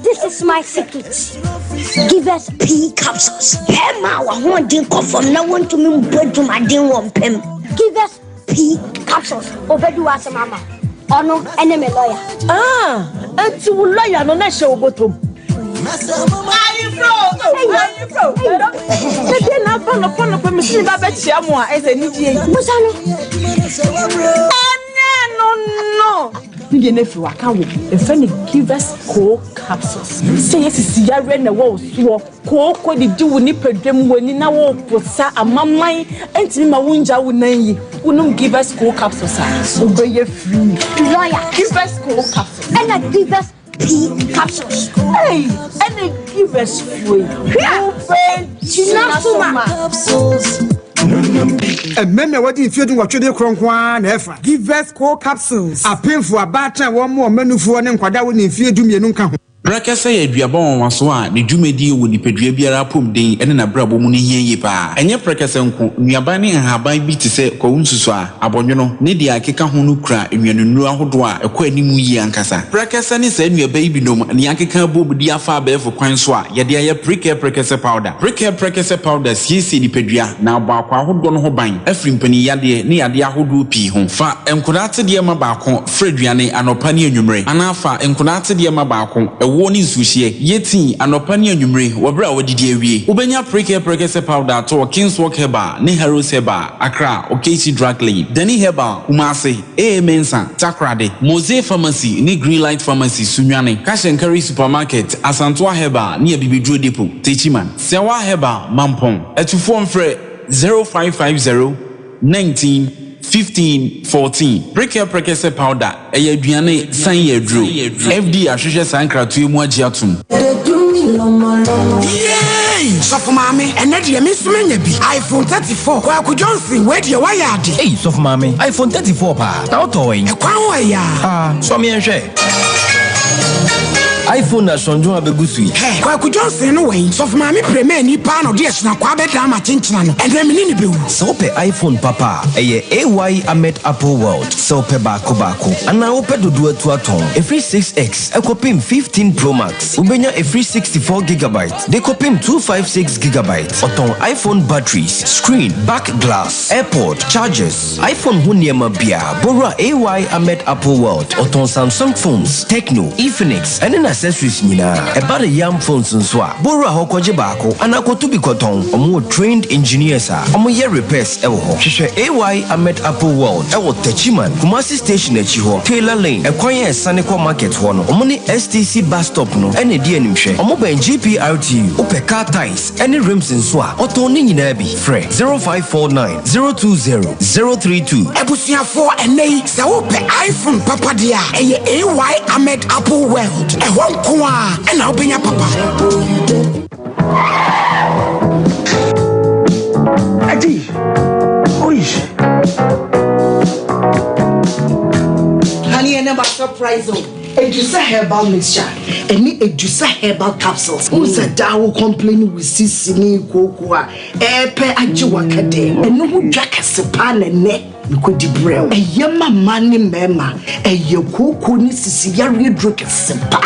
This is my secret. Give us P capsules. Emma, I want to come from now on to me to my din one pem. Give us P capsules. Obedu as a mama. Oh no, enemy lawyer. And to lawyer no na show bottom. Are you bro? They na pon me see ba bet chia mo a ese ni die. Musano. No. You never work out with a friend give us cold capsules. Say yes, is ya red the walls. You cold the do nipper them when in our posa a mamma and to my winja would name you. Give us cold capsules. So be free. Lawyer, give us cold capsules. And I give us P capsules. Hey, and I give us free. Capsules. And men what if you do what you do ever. Give us core capsules. A painful about one more menu for an inquada when if you do me nunca. Brakasa ye duabon waso a ne dwumedi wo nipadua biara pom den ene na brabo mu ne hieye pa enye prekasa nko nuaban ne haban bi te se kwawunsuso a abonwono ne dia akeka ho no kura enwanunu ahodo a ekwa animu yi ankasa prekasa ne sa nuaba yi binom ne akeka bobudi afa abefo kwan so a ye dia ye prekasa powder siesi nipadua na abakwa ahodo no ho ban afri mpani yade ne yade ahodo pi ho fa enkodate de ma baako freduane anopa ne anwumre anafa enkodate de ma baako woni nsuhie yeti anopa ne anwumre wobra wodidi awie ubenya prekasa powder to Kingswalk Herbal ne Heroes Herbal Accra Okesi Drug Lane Dani Herbal Kumase Mensa Takrade Mose Pharmacy ne Greenlight Pharmacy Sunwane Kashenkari Supermarket Asantoa Herbal ne Bibidro Depot Techiman Sewa Herbal Mampong etufo mfre 0550 19 15 14 prekasa powder aduane san yedro FD ahwehwe sankratu emu agiatum Yay! So for mommy, and that you miss me iPhone 34. Kwaku Johnson, where do you wire? Hey, so for mommy, iPhone 34 pa. Now toying. So me and share. iPhone na sonjo abegusui. Hey, Kwaku Johnson no way. So for mommy premier ni pa no DS na kwa beta ma chinchina no. And then me ni be. So pe iPhone papa. Eye AY Ahmed Apple World. So pe bako. Ana ope dodo atu aton. A free 6X. Ekopim 15 Pro Max. Ubenya a free 64 GB. They kopim 256 GB. Oton iPhone batteries, screen, back glass, AirPod, chargers. iPhone huniema bia. Bora AY Ahmed Apple World. Oton Samsung phones, Tecno, Infinix, and then accessories nina. About the young phones nswa. Bora hokoje bako. Anakotu bikoton. Omo trained engineers are. Omo ye repairs ewo. Shishe AY Ahmed Apple World. Ewo Techiman. Kumasi Station echi ho. Taylor Lane. Ekwanye Saneko Market hono. Omo ni STC bus stop no. Ene die nimhwe. Omo ben GPRTU. Ope car ties. Any rims nswa. Oton ni nyina bi. Fre 0549 020 032. Ebusiafo ene se ope iPhone papa dia. Eye AY Ahmed Apple World. Kwa ena obenya papa. Adi. Oish. Honey, and never surprise them. Edusa herbal mixture. Any Edusa herbal capsules. Who's a daw complaining with sissini cocoa? Epe ajiwakade. And no jack a sepan and neck. You could debrel. A yama money mema. A yoku ni sissiyari drink a sepa.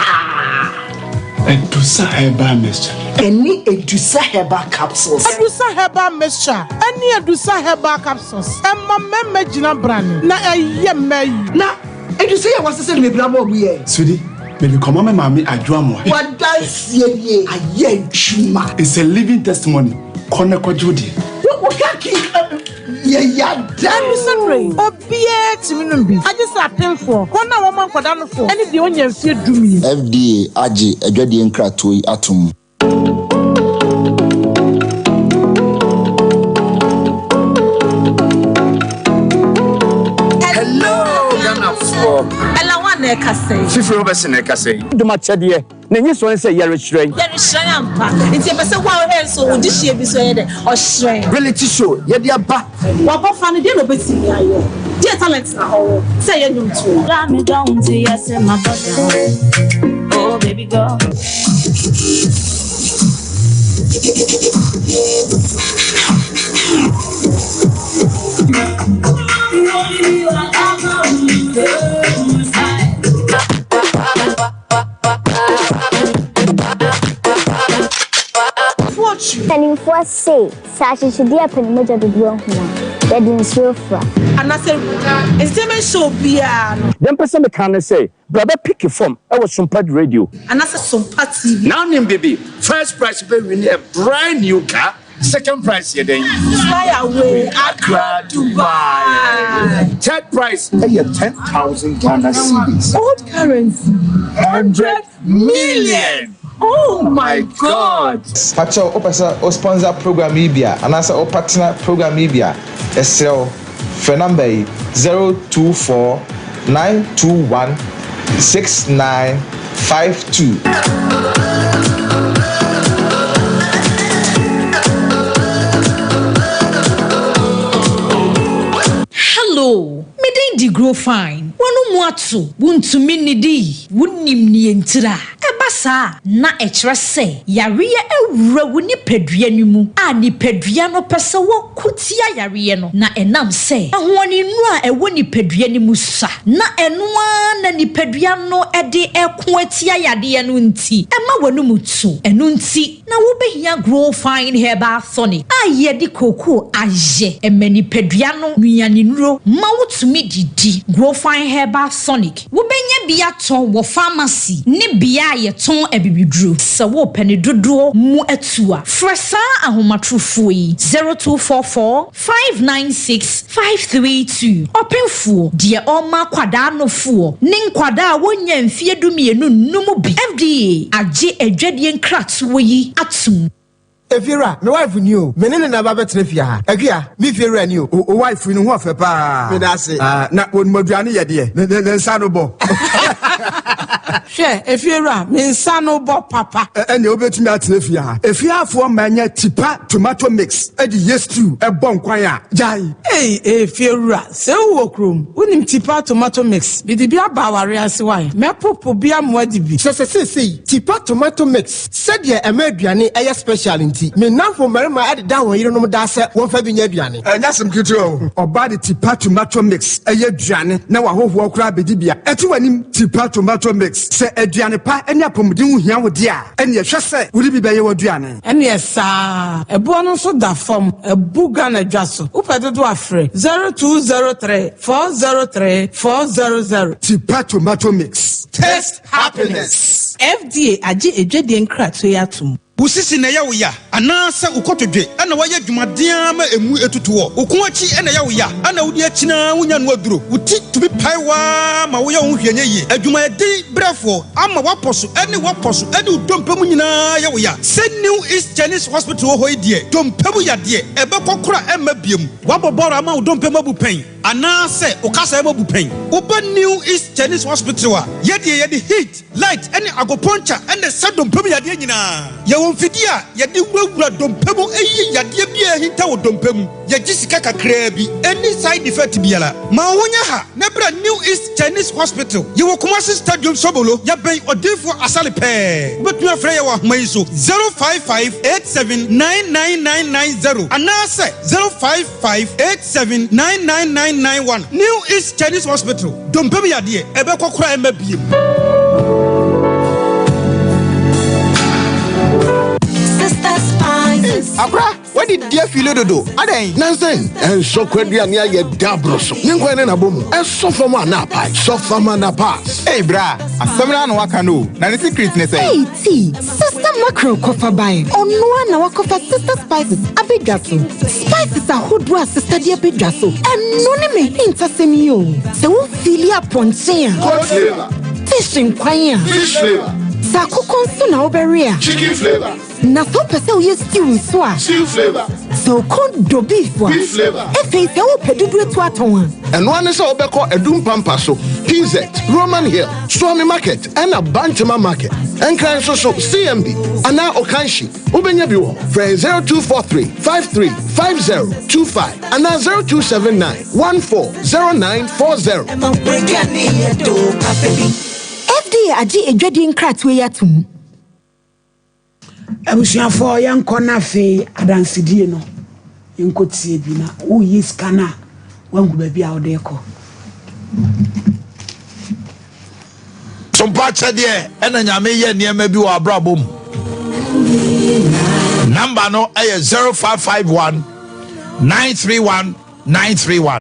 Edusa herbal mixture. Any Edusa herbal capsules. Edusa herbal mixture. Any Edusa herbal capsules. Emma meme jina brand. Na yeme. Na Edusa was the same bravo we. Sweetie, maybe come on, mammy, I draw more. What does ye? A ye chuma. It's a living testimony. Koneko Judy. What can't keep? Yeah, damn sorry. Obie Timinumbi. I just append for. Kona woman for down for. Any the onion fear do me. FDA Aji Ejadi Nkratui Atum. Fifty Robertson Ekase. Do my chadie. Nenye so say yare shrine. Yare shrine ampa. Nti pese wa o so odi hie bi so ye de o shrine. Reality show. Ye dia ba. Wa bo fa ne de no beti mi ayo. Dia talent na ho. Say ye nyum tu. Ram me down to yes my brother. Oh baby girl. Telling for say, such as dear Penimoja the Dwell, that didn't so far. And I said, it's them so piano. Then person can say, brother, pick your form. I was Sompa Radio. And I said, Sompa TV. Now, name baby, first prize will win a brand new car. Second prize, you then fly away, Accra, Dubai. Third prize, 10,000 Ghana cedis. Old currency, 100 million. Oh my God! Pacho opasa o sponsor program Ibia and as a partner program Ibia. SL for number 024 921 6952. Hello, me di grow fine wonu mu ato wuntumi nidi wunim ni entira eba saa na ekyerɛ sɛ yareɛ awura wo nipadua no mu a nipadua no pɛsɛ wɔ kutia yareɛ no na ɛnam sɛ ahoɔni nu a ɛwɔ nipadua no mu sa na ɛnoa na nipadua no ɛde ɛko atia yadeɛ no nti ɛma wanu mu to ɛno nti na wobɛhia grow fine herbal tonic a yɛde koko ayɛ ɛma nipadua no nuane nuro ma wotumi didi grow fine herbal tonic wobɛnya bi atɔ wɔ pharmacy ne bia a yɛtɔn abibiduro sɛ wopɛ ne dodoɔ mu atua frɛ saa ahomatrofoɔ yi 0244 596 532 ɔpemfoɔ deɛ ɔma kwadaa nofoɔ ne nkwadaa a wonya mfie dumienu num bi FDA agye adwadie nkratoɔ yi atum. Efira, my wife knew. Menene na baba trefia. Agia, mi fira ni o wife ni ho afa pa. Me da se. Na won maduane ye de. Ne nsa no bo. Hwe, Efira, me nsa no bo papa. Ene obetumi atrefia. Efia afo manya tipa tomato mix. E di yestu e bon kwan a. Jai. Efira, se wo krom. Wonim tipa tomato mix. Bi di bia ba ware ase wai. Me popo bia mo adi bi. Se tipa tomato mix. Se de e ma aduane e special nti. Me now for marima ade da won yire no da se won fa bi nya aduane enya sem kitu o oba de tipa tomato mix eye aduane na wa hoho okra bedi bia eti wanim tipa tomato mix se aduane pa enya pomden hu hia wo de a ene hwe se wuri bi beye wo aduane ene esa ebo no so da fom ebuga na dwaso upedodo afre 0203 403 400 tipa tomato mix taste happiness FDA agi edwedie nkrato yatum Usisi na ya uya anasa ukotodwe ana waya dwumaden ma emu etutuo okunwachi ana ya uya ana wudi achina wunya no aduro uti to be paiwa ma wo ya wo hwenye yi adwuma edi brefo ama waposo ene udompemu nyina ya uya se New East Chinese Hospital ho idie dompemu yade ebe kokora emma biem waboboro ama udompemu abupen anase ukasa ema bupen uba New East Chinese Hospital a yede heat light ene agoponcha ene sadompemu yade nyina Fidia, yadi wura dompemu eyi yade bia hinta wo dompemu yaji sika kakra bi any side effect biala ma wonya ha nebra New East Chinese Hospital ye wo Kumasi Stadium Sobolo ya ben odefo asale pe betu afre ye wa hman so 0558799990 anase 0558799991 New East Chinese Hospital dompemu yade ebe kokora emabiem Abra, what did dear Philo do? Ade, Nansen, and so Quadrania ye dabroso. Ninquan and a boom, and so for my napa, so for my napas. Hey, bra, a seminar wakano, na the secretness. Hey, see, Sister Macro Coffer buying. On one hour coffer Sister Spices, a big gasso. Spices are who do Sister dear big gasso, and no name intersemio. So filia pontea. Fish in choir. Fish flavor. Saku consu na oberia. Chicken flavor. Na so pese we stew so a. Stew flavor. So con do beef wa. Beef flavor. Efe se wo pedudu to aton. And one is obeko edum pampaso. PZ, Roman Hill, Swami Market, and a Bantama Market. And can so CMB. Ana Okanshi. Ubenya biwo. Friend 0243 535025 and 0279 140940. FDA agi edwadi nkratwe yatum. Abusuafo yankɔ na fe adansidie no yenkotie bi na wo yi scanner wangu ba bia wo de kɔ Sompa chede ena nyame ye niema bi wo abrabom number no 0551 931 931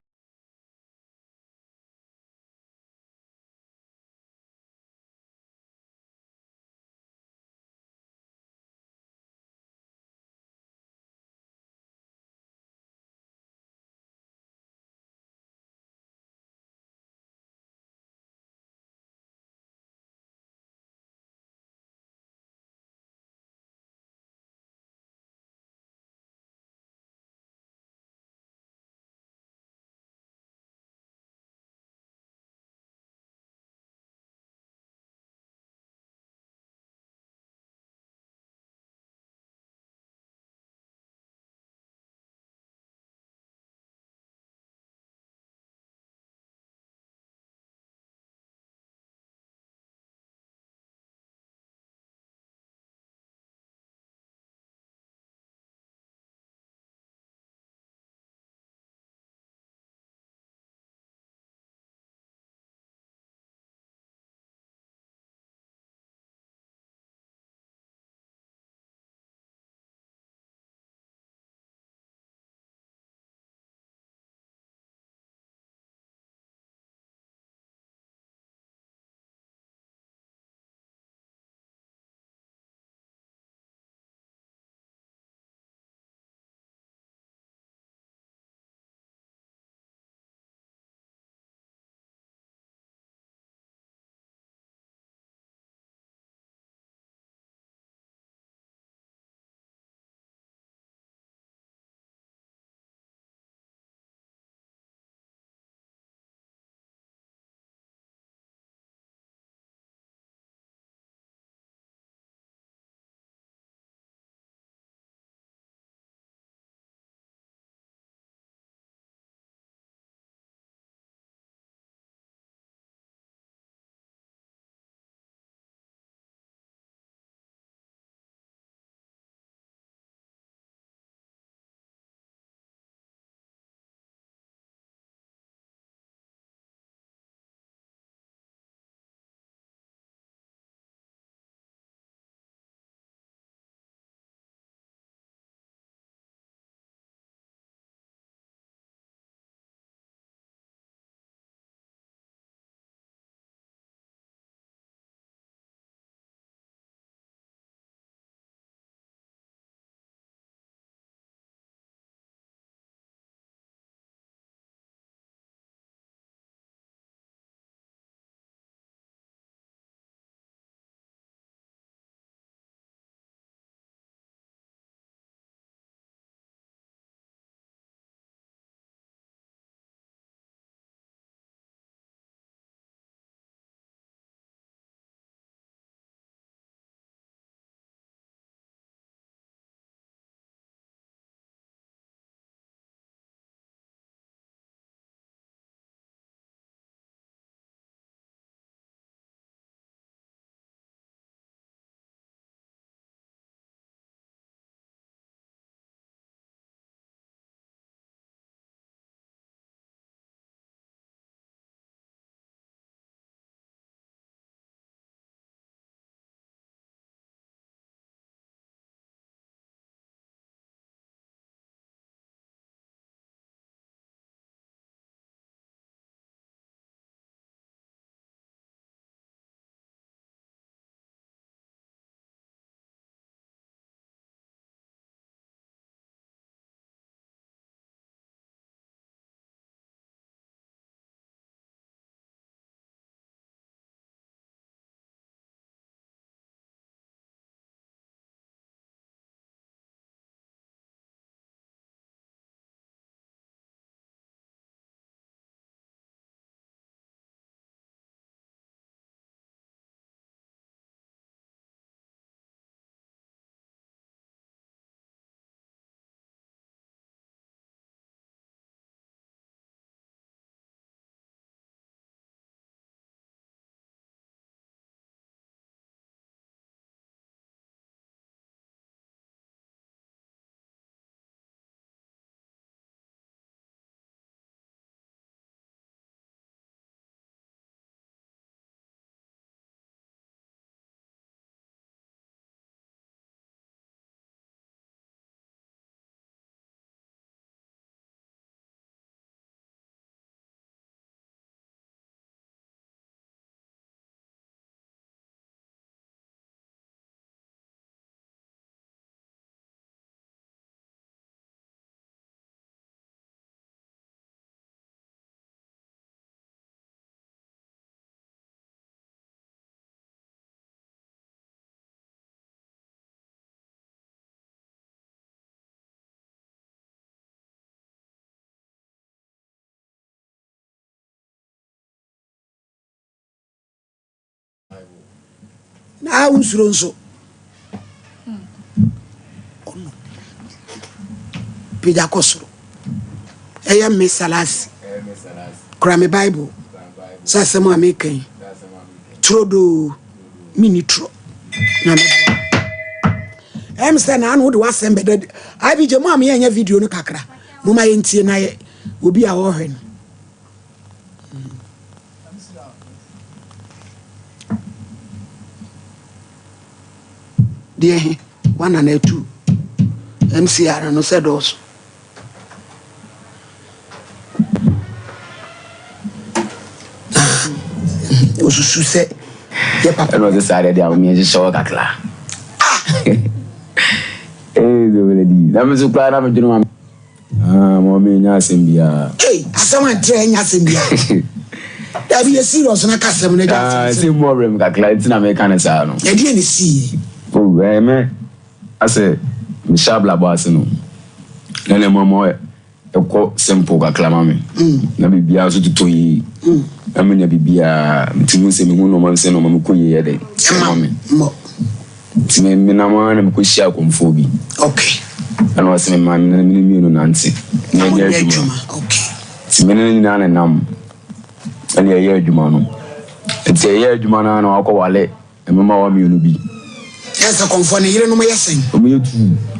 na unsuro nso pija kosoro eya mesalasi kura me bible sa semo amekan trodo minitro na me say na anu de wasembe de abi je mo am ye nya video no kakra mo ma ye ntie na ye obi a wo hwe no de 1 and 2 MCR no said also osusu se ye papa no se sare de am ye show kakla di na me so kla na me dinu ma mo me nya asembia asama tre nya asembia da bi serious na kasem na ja se mo rem kakla tina me kan sa no e die ni si o me ase me shabla boss no nene mo e ko simple kakla ma me na bibia so tutoyi amenya bibia mtimu se me hu no man se no ma ko ye de mo me na ma na ko shia komfo bi okay ana wase me ma na me no nanti na ye adwuma okay me na na nam ana ye adwuma no enti ye adwuma na na akọ wale me ma wa mi no bi esa komfo ne yire no mo yesen o me tu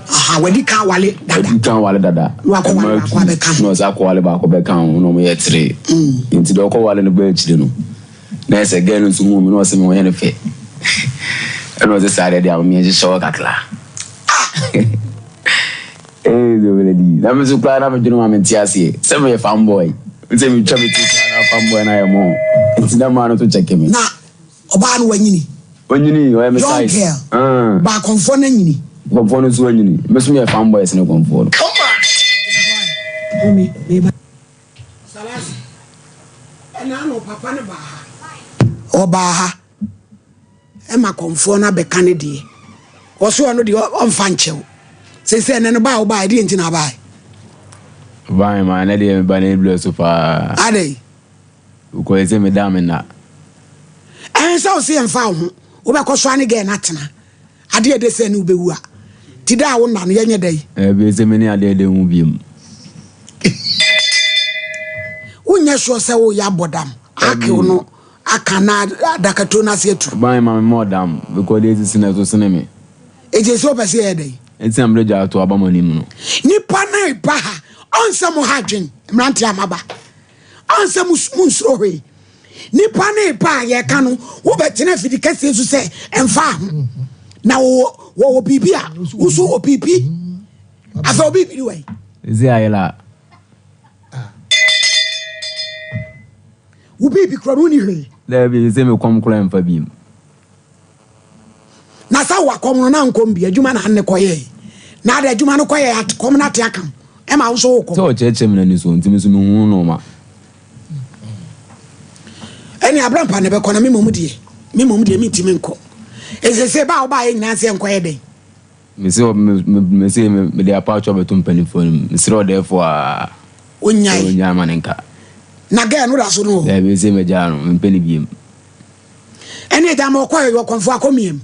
aha wadi kan wale dada wa ko wale ba be kan no za ko wale ba ko be kan no mo ye tre enti do ko wale no ba chire no na ese gel nso mu no wase me wo ye ne fe ana wase sare de am me je show kakla di na me so kla na me dinu ma me tiasie se me fanboy se me twa me tika na fanboy na ye mo enti na ma no to check me na oba no wanyini o me size ba konfo na nyini konfo no so wanyini me so me fanboy se no konfo no come on me ba salasi na no papa ne ba oba ha e ma konfo na be kan de o so no de on fa nchew se ne no ba o ba de nti na ba ma na de me ba na blue so fa ade ko ese me da me na so se emfa ho wo be ko so ane ge na tena ade de se ne wo bewu a ti da wo na no ye nye dai be se me ne ade de hu biem unya so se wo ya bodam ake wo no aka na adakato na se atu ma more dam because they is na so sene me eje so be se ye dai enti am reja to abamani mu no nipa na ipa ha onse mo hadwen mranti amaba onse munsro hwe nipa na ipa ye ka no wo betena fidikase su se emfa ho na wo bibia wo so wo pipi afa wo bibi we ezi ayela wo bibi kro ni hwe le bi ze me kom kro emfa bim na sa wa kom no na nkom bi adwuma na ne koye na da adwuma no koye at kom na te akam e ma wo so ko so cheche me na ni so ntimi so me hu no ma eni abrampa ne be kona me momudie mi ntimi nko ezese ba wo ba ye nyina se nkoye den me se me de apacho betum panifon me se o therefore onya manenka na ga no da so no e be se me ja no me pani biem eni da mo koye yo konfo akomiem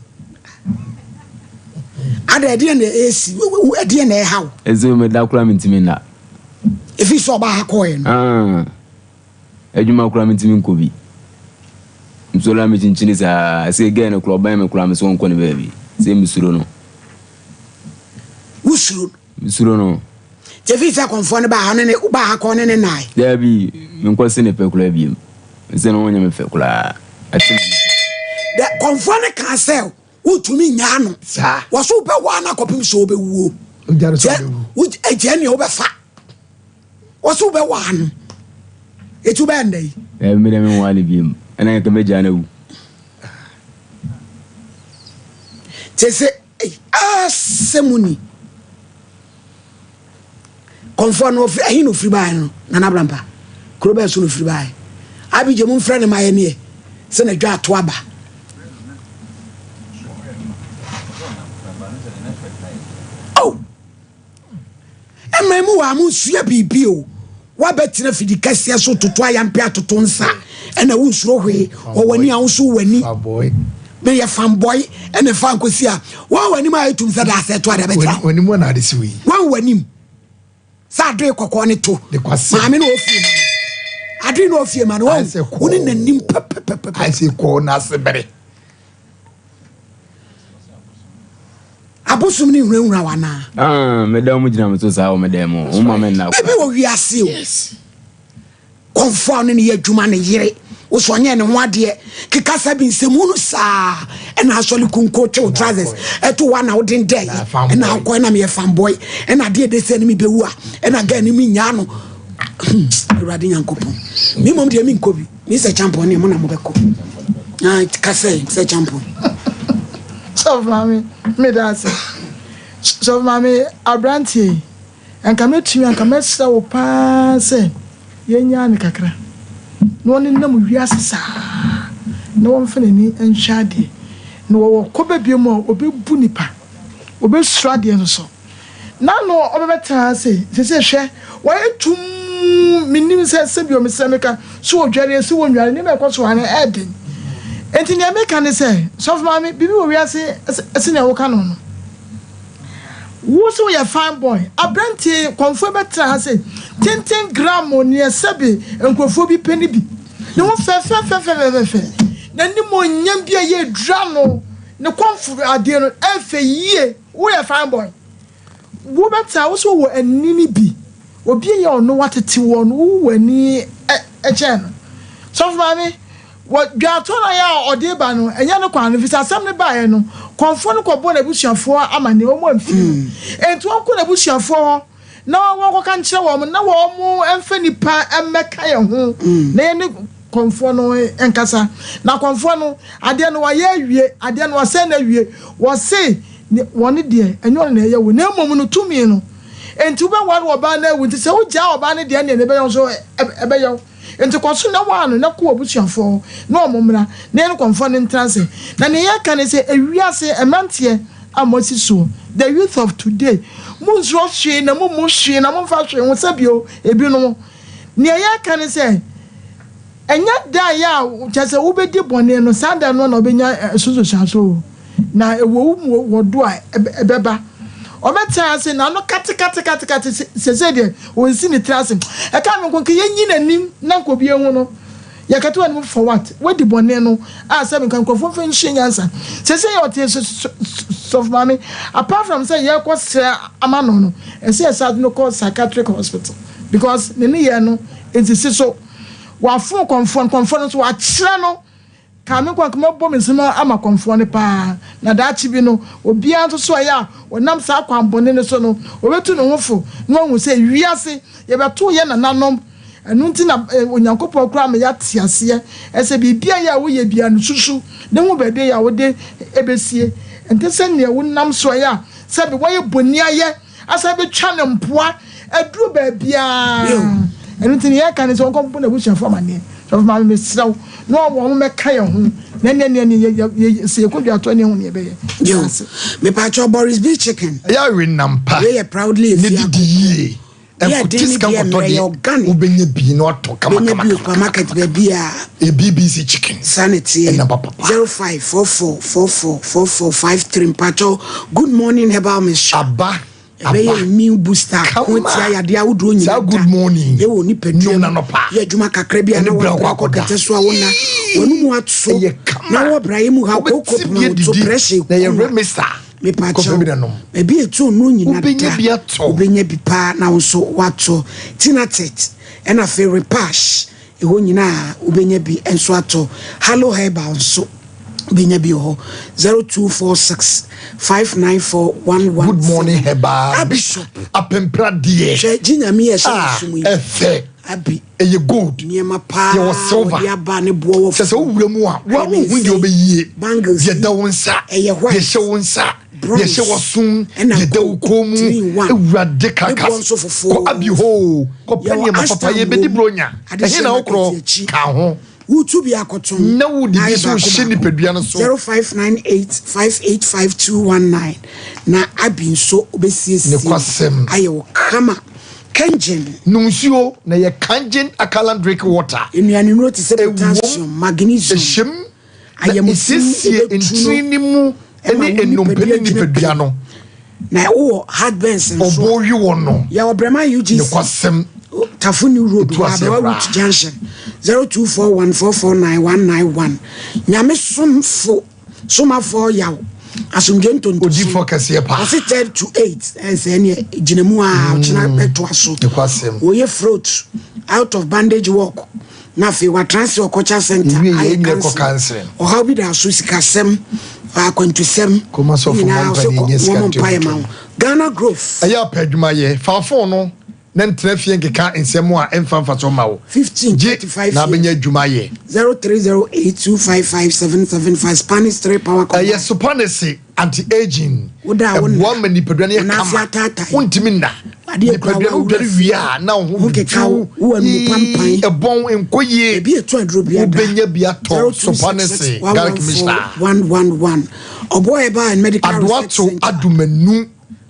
ada edi na esi edi na e hawo ezo me da kura me ntimi na efi so ba ha koye no adwuma kura me ntimi nko bi msola me chinchini sa se ga na kura ba me kura me so nko ne baby se misuro no misuro no je fi sa konfo ne ba ha ne ba ha ko ne nai da bi me nko se ne pe kura bi se no wonya me fe kura ati da konfo ne kan sel utumi nya no sa wo so be wa na kopim so be wuo ujare so be wuo eje ne wo be fa wo so be wa no etu be ndai me de me wa ne bi ana ka me ja na wu tese semuni konfo no ahi no free buy no na brampa kro be so no free buy abi je mun frɛ ne maye ne se na dwa to aba oh ememu wa mu sua bibi o wa betina fidi kase so toto ayampe atoto nsa ena wo nsuro hwe o wani a wo so wani be a fanboy and a fan could see. One when I to say that I said to other better. When you want to see one when him Sadre Cocone too. The question I mean, I didn't know if you man. I say, couldn't the name I say, corner seberry. Abusumni Rawana. Madame Jinamus, our madam, now. Maybe we are serious. Confounding ye Jumani Yere. Oswanya and one dear, Kikasa bin Semunusa, and actually Kunko trousers, to 1 out in day, and now when I'm a fanboy, and I did they send me Bewa, and again in Mignano. Radin and Copo. Mimum de Minkobi, Mr. Champion, Monamoko. I Casse, say Champion. So, mammy, me that's so, mammy, a brandy, and come to you and come so pass, Yan Kakra. No one in them yasa, no one funny and shady, no Kobe Bimo, or be Bunipa, or be Stradi and so. Now, no, over time, say, share, why 2 minutes Sabio, Miss Seneca, so Jerry, so when you are never across one adding. And in the American, say, soft mammy, people we are say, as in our canon. What's your fine boy? A brandy, confirm better, say, 10 gram on near Sabi and Kofobi penny. No one fair. Then the more Yambia ye drano, no comfort idea every year. We are fine boy. Women also a nini be. Or be you know what it one who were near a channel. Soft mammy, what Gatona or Debano, and Yanokwan, if it's assembly by no, conform to a bush for a man, no one few. And to walk on a bush for. No one can show woman, no more and Fanny Pa and Macaya home. Then conforno and Cassa. Now conforno, I didn't know I didn't know send a year was say 1 dear, and you're near with no moment to me. And to be one were banner with the so job banner the end and the bell so a bell. And to consume no one, no cool bush for no moment, then confounding transit. Then the can say a real say a month here. So the youth of today, moons rushing, a moon and a moon fashion was Sabio, a buno. Near ya can say, and yet die just a ube dip one and no Sunday no Benya so. Now a womb would do a beba. Or better say, now no cat says, we see the transit. I can't go and nim, Nanko be a wono. Yakatu and move for what? What the boneno? Ah, 7 can confirm finishing answer. Say your tears of mammy. Apart from say, you was a man, and say, I no call psychiatric hospital because the Niano is so. While 4 conformance were channel. Coming quite more bombs, no, I'm a conform pa. Now that you or be out to swear, or Nam Sakwan Bonenosono, or to no awful. No one will say, we are say, you have 2 years and none. And nothing when your couple cram yet see as a bia we be an susu, then will be day our day ABC, and to send you one nam soya, said the way bonia ye, as I be channel poor, a drew baby. And nothing here can is all component which are for my name. So my miss no one make kayo, then you see, could be a 21 year baby. Yes, me patcho Boris B chicken. Yeah, we number. We are proudly. And this can Ubenya be not to come market baby a BBC chicken sanity 0544444453 Pacho. Good morning about Miss Shaba. Immune booster. Good morning. You will need Pedro. Yeah, Juma Kakrebi and Teswa. When you want so now, Brahim, how to pressure Mr. Me pacho maybe a 2 noon in Ubenya Bipa now so what so Tinatet and a fairy pash a wonina Ubenya bi and swato hello heba so Ubenya bi 0246 59411. Good morning heba Bishop apempra die Jinya me efe abi eye gold niema pa ye was silver ya ba ne bo se se wura mu a wa hu de obeye ye da wonsa ye hye wonsa ye hye wosun ye da ukomu ewurade kaka ko abi ho ko panye ma papa ye bedi bronya ehe na okro ka ho Utu bi akoton na wudi bi so hye ni pedua no so 0598585219 na abi nso obesiesi ne kwasem ayo kama Kangen Nuncio na ye kangen akalan drink water. Enuane no te se potassium, magnesium. Ehim ayɛmusie entini mu ɛne ennompene nipadua no na wo heartburns nso obowi won no ya Brema UGC ne kwasem Tafuni Road Abewa Root Junction 0241449191 nyame somfo somafo yaw asumdwe ntonto odi focus ye pa 10 to 8 ense ne ginemu a china beto aso oye fruit out of bandage walk na fe wa transfer culture center I cancer o how be da so sikasem akwantusem koma so for man Ghana Grove aya padwuma ye fa fo no na ntrafie nkeka ensemo a emfa so ma wo 1535 na benya adwuma ye 0308255775 Spanish 3 power company aya supanese anti-aging one many pedwane ye kama untimi nda nipadua udari wia na ho keka wo anu pampan ebon enkoye ebi etu adro bia ubenya bia to supanese garlic mixta 111 oboy ba and medical adwato adumanu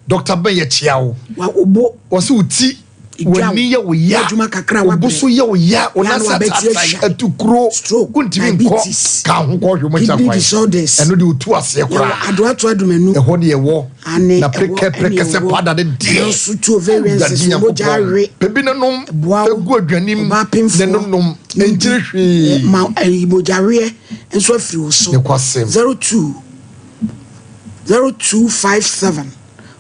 Dr. Beye Chiao wa obo wose uti wani ye wo ya obuso ye wo ya onasa atukro untimi nko ka ho ko hwe mo chakwan eno de utu ase kora adwato adumanu eho de ewo na preke se pada de die sutu variances mojare bebi nanom egu adwanim ne nonom entire hwe ma mojare enso afiri wo so 0257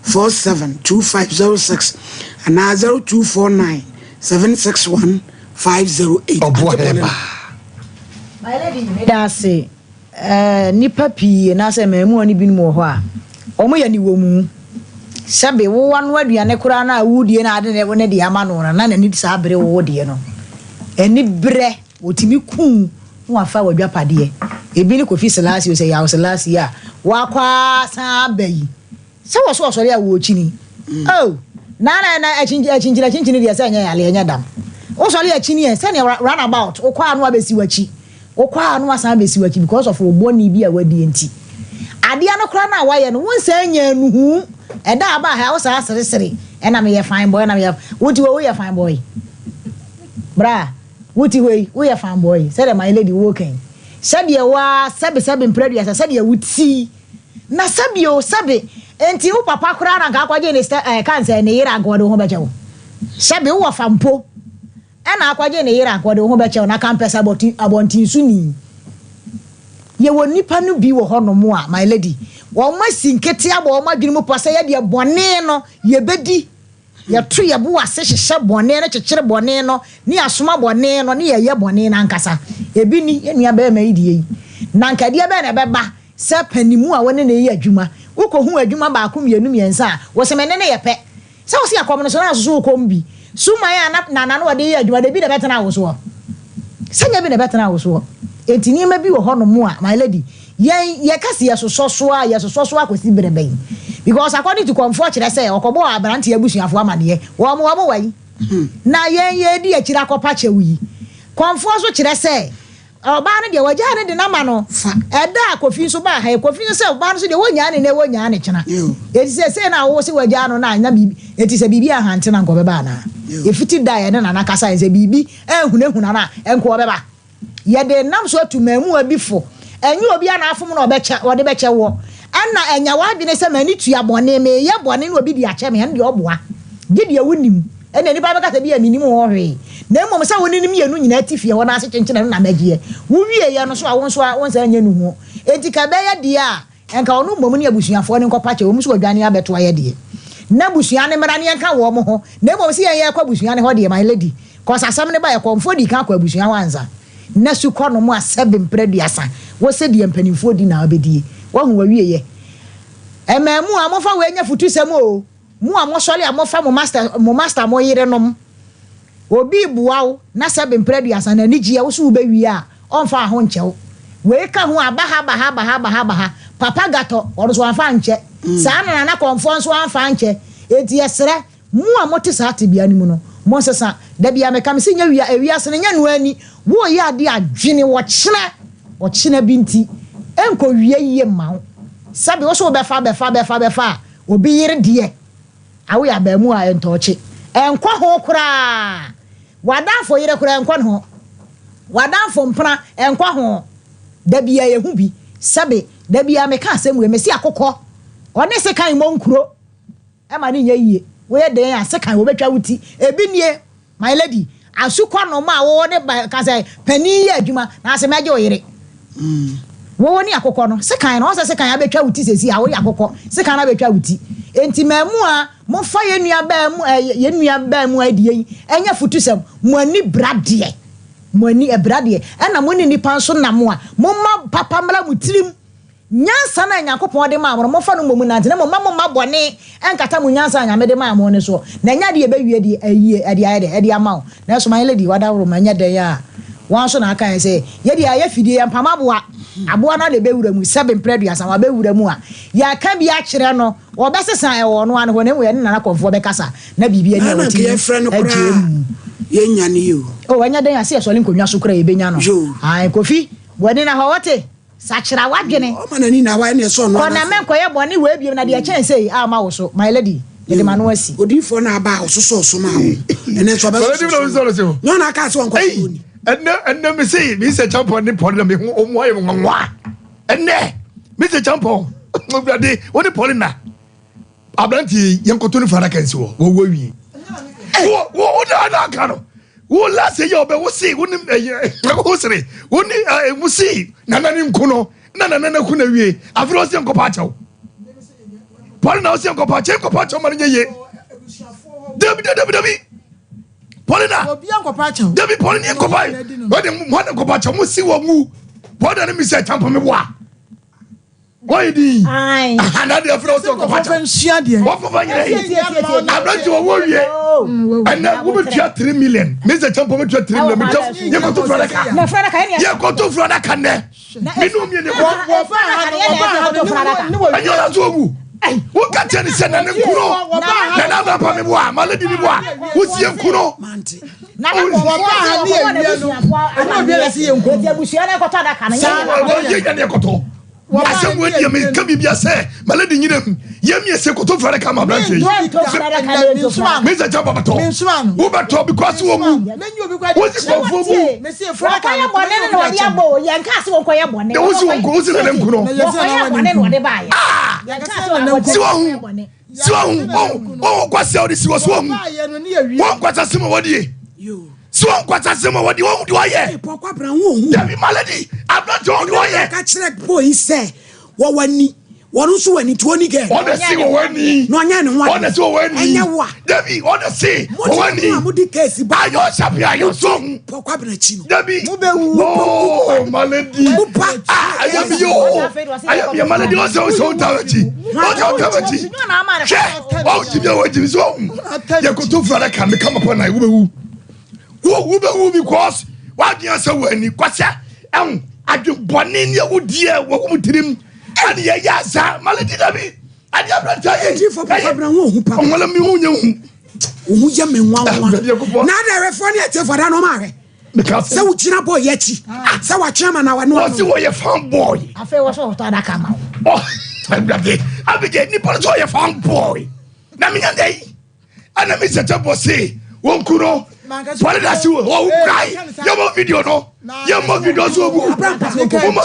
472506 and 0249 761 508. My lady, that's it. Nipa pii na se memu ani bi mu ho a omo ya ni wo mu sabe wo wanu aduane kura na awudie na ade ne de ama no na ni sa bere wo de no eni bre otimi kun wo afa wadwapade ebi ni Kofi Selasi o se ya Selasi ya wa kwa sa bayi se wo so sori a wo chini oh na achinjira de se anya yale anya dam wo sori a chini e se ne run about wo kwa anu abesi wachi wo kwa anu asan abesi wachi because of oboni bi a wadi enti ade anu kra na waye no won sa anya nuhu e da aba ha wo sa seresere e na me ye fine boy na me wuti wo ye fine boy bra wuti wo ye fine boy say my lady walking said ye wa sabe impredia said ye wuti na sabe o sabe enti wo papa kra na ga kwaje ne cancer ne yira agode ho beche wo sabe wo fampo e na akwaje ne yira agode ho beche wo na campus abontin suni ye wo nipa no bi wo ho no mo a my lady wo ma sinkete abo wo ma dwene mo pasa ye de bone no ye bedi ye to ye bo ase hyehyɛ bone no kyekere bone no ni asoma bone no ni ye bone na nkasa ebi ni enua ba ma idie na nkade ba na beba se panimu a wone na ye adwuma ukohu adwuma ba akom yenu miensa wo se menene ye pe se wo se akom no so na so ukom bi suma ya na no wade ye adwuma de bi na betena wo so se nya bi na betena wo so etini ma bi wo ho no mu a my lady ye kase ye soso akosi brebe because according to comfort kire say okobo abrante abusuafo amane wo mo wai na ye di akira akopa chewi comfort so kire say oba ne de waja ne de na ma no eda Kofi so ba ha Kofi so oba no so de wonya ne kyena eti se na wo se waja no na anya bibi eti se bibi ahante na nko beba na efiti da ye na kasa se bibi ehunahuna na enko beba ye de nam so atumamu abifo enyi obi ana afom na obecha wode beche wo ana enya wadwene se mani tua bone me ye bone na obi di ache me ande oboa gidi awunim ene ni ba beka se bi aminim ho hwe na mmom se wonim ye nu nyina tifie ho na ase kyenkyene na magie wo wie ye no so a won sa anya nu ho enti ka be ye de a enka onu mmom ne abusuafo ne nkopa che wo muso adwane abeto aye de na busua ne mra ne enka wo mo ho na mmom se ye kwa busua ne ho de my lady cause asam ne ba ye komfo di ka kwa busua wanza na su kono mu asebe mprediasa wo se de mpanimfo di na obedie wo hu wa wie ye ememu amofa we nya futu sem o mu amosole amofa mo master mo yire nom obi buawo na sebe mprediasa na nigye wo so be wie a onfa ho nchew we ka ho abaha papa gato wo so anfa nche sa na konfo so anfa nche eti esere mu amote sa ate bia ni mu no mo sesa da bia me kam se nya ewia se nya no ani wo ye ade adwene wo kyena binti enko wie yie ma sabe wo so befa obi yire de awo ya ba mu a entoche enkwa ho kura wadanfo yire kura enkwa ho wadanfo mpra enkwa ho da bia ye hu bi sabe da bia me ka asem we me si akokɔ one sekan mo nkuro e ma ne nya yie we ye den a sekan wo betwa wuti ebi nie my lady asukwa no ma wo ne ka say pani ye adwuma na asem age oyere wo ni akokɔ no sekan no se sekan abetwa wuti sesi a wo ya akokɔ sekan na betwa wuti enti mamu a mo fa ye nua ba mu adie enya futusem mo ani brade mo ani ebrade na mo ni nipa so na mo a mo ma papa mra mutirim nyansa na Nyankopɔn de ma mo fa no mo mu na ntene mo ma bɔne enkata mo nyansa nya me de ma mo ne so na nya de be wie de ayie de ama na so my lady wada woro ma nya de ya wan so na aka say ye de aye fidie mpama boa aboa na le be wura mu 7 preduasa wa be wura mu a ya ka bi a kire no wo be sesan e wo no an ho ne wo ye na konfo be kasa na bibia ne wo ti ye nya ne yo o wanya den ase so le nkonwa so kra ye be nya no ai kofi woni na ho wote sakira wadwene o ma na ni na wa ne so no na men koye boni we biem na de chen say ama wo so my lady ye de manu asi odifo na aba o so ma wo ene so be so no na ka so nko ni and me say me say champion ni poli na me hu o mo aye nwa enne me say champion mo brade woni poli na abranti yenkoto ni fara kan si wo wi wo na ka no wo la se yo be wo si woni wo sere woni wo si nana ni nkuno nana ku na wie afro se nkopa chawo poli na o se nkopa chawo ma nye ye David Polina obi ankopa chawo David Polina ankopa o de mo ankopa chawo mo si wo mu boda ni mi se champo me boa why di ai na de afro so ankopa chawo nsia de wo fa nyere abranti wo wie and wo be 3 million me se champo me 3 million me chawo ye ko to frada ka na frada ka ye ko to frada ka ne me no mi ne wo fa na anyola zo mu wo ka tani se na ne nkuro na ba pa me boa maladi ni boa wo sie nkuro na ko ba ni ewia no ana bi la sie nkuro ti abusia na ko ta da ka na ye ya ne ko to wa se wo di me ka bibia se maladi nyina ye mi se ko to fere ka ma branche me se cha baba to wo ba to because wo mu wo si ko fo mu me se fere ka ya bone no wa dia bo ye nka se wo ko ye bone wo si wo si na nkuro wo ko ye bone no de ba ya si wo kwase o di si wo so wo kwase simo wodi so kwase simo wodi wo do ye pokwa bran wo hu David malady abranche wo do ye ka kire boy say wo wani wonu so wani to ni ge wona si wo wani no nya ne ho wona si wo wani enya wa David wona si wo wani mo di case ba ayo sabi ayo so pokwa bran chi no David mo be wu oh malady ayo bi yo malady o so tawachi o tawachi o ti bi o ti so ye ko to fara ka me come upon na wo be wu because what you say wani kwasa en adwobone ne wo die wo mutirim ani ya yasa maladi dabi ani abranta ye ti fo papa bran wo hu papa wala mi hu nya hu ya me nwa na da refo ne te fada no ma because say wo kina boy ye chi say wa chama na wa no wo si wo ye fan boy afa wo so to da kama oh abige ni polo so ye fan boy na mi nyandai ana mi se te bosi won kuro pole da si wo cry yo mo video no yo mo video so bu mo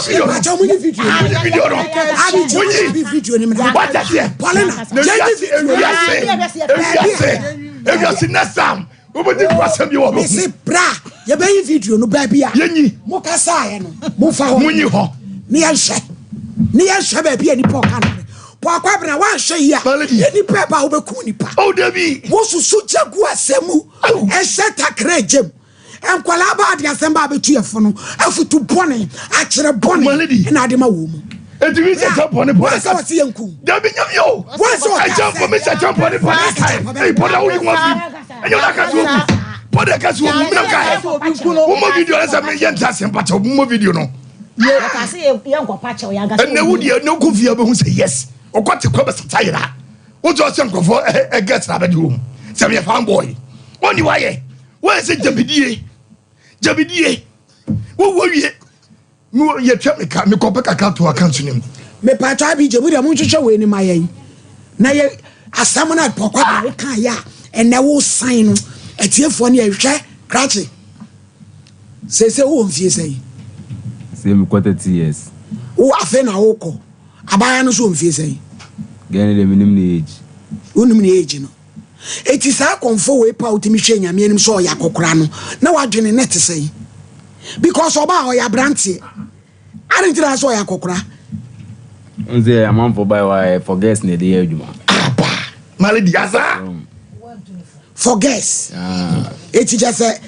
video acha mo ni video no abi video ni me what that here pole na you see next time we be kwasam bi wo me si bra ye be video no ba bia yenyi mo kasa ye no mo fa ho mo nyi ho ni ya hwe ba bia ni po kan pokwa bra wa hwe ya ni pepa wo be ku ni pa o David wo susu jagu asemu e seta krejem enkwala ba ade asemba be tu yefo no afutu bone a kire bone na ade ma wo mu eti wi se bone ka wasi yanku David nyam yo wo so a jump me se jump bone kai e boda wo yi wa fi enyo la ka tu boda ka tu mu na ka wo mo video la sa me yenta sempa cha wo mo video no ye ka se ye nkwa cha ya ga se na wo die no ku fi abe hu say yes okwati kwa be satayira wo jo se nkofo e get na be di wo se me fan boy woni waye wo se jabidie wo wie mo ye twa me ka me kope kaka to account nim me pa twa bi je mu de mu twetwe we ni maye na ye asam na pokwa ba wo kan ya ene wo sign no etiefo ne ehwe krachi se wo mfie sei Same quarter 2 years. Who afe na woko. Abaya no so mfie sei. Gani the minimum age. Unum ni age no. Eti sa konfo we pa utimi hwe nyame anim so ya kokora no. Na wadwene net sei. Because oba o ya brantie. Aren't you so ya kokora? Nze amam for buy why forget na dey adwuma. Aba. Malady asa. Forget. Eti just say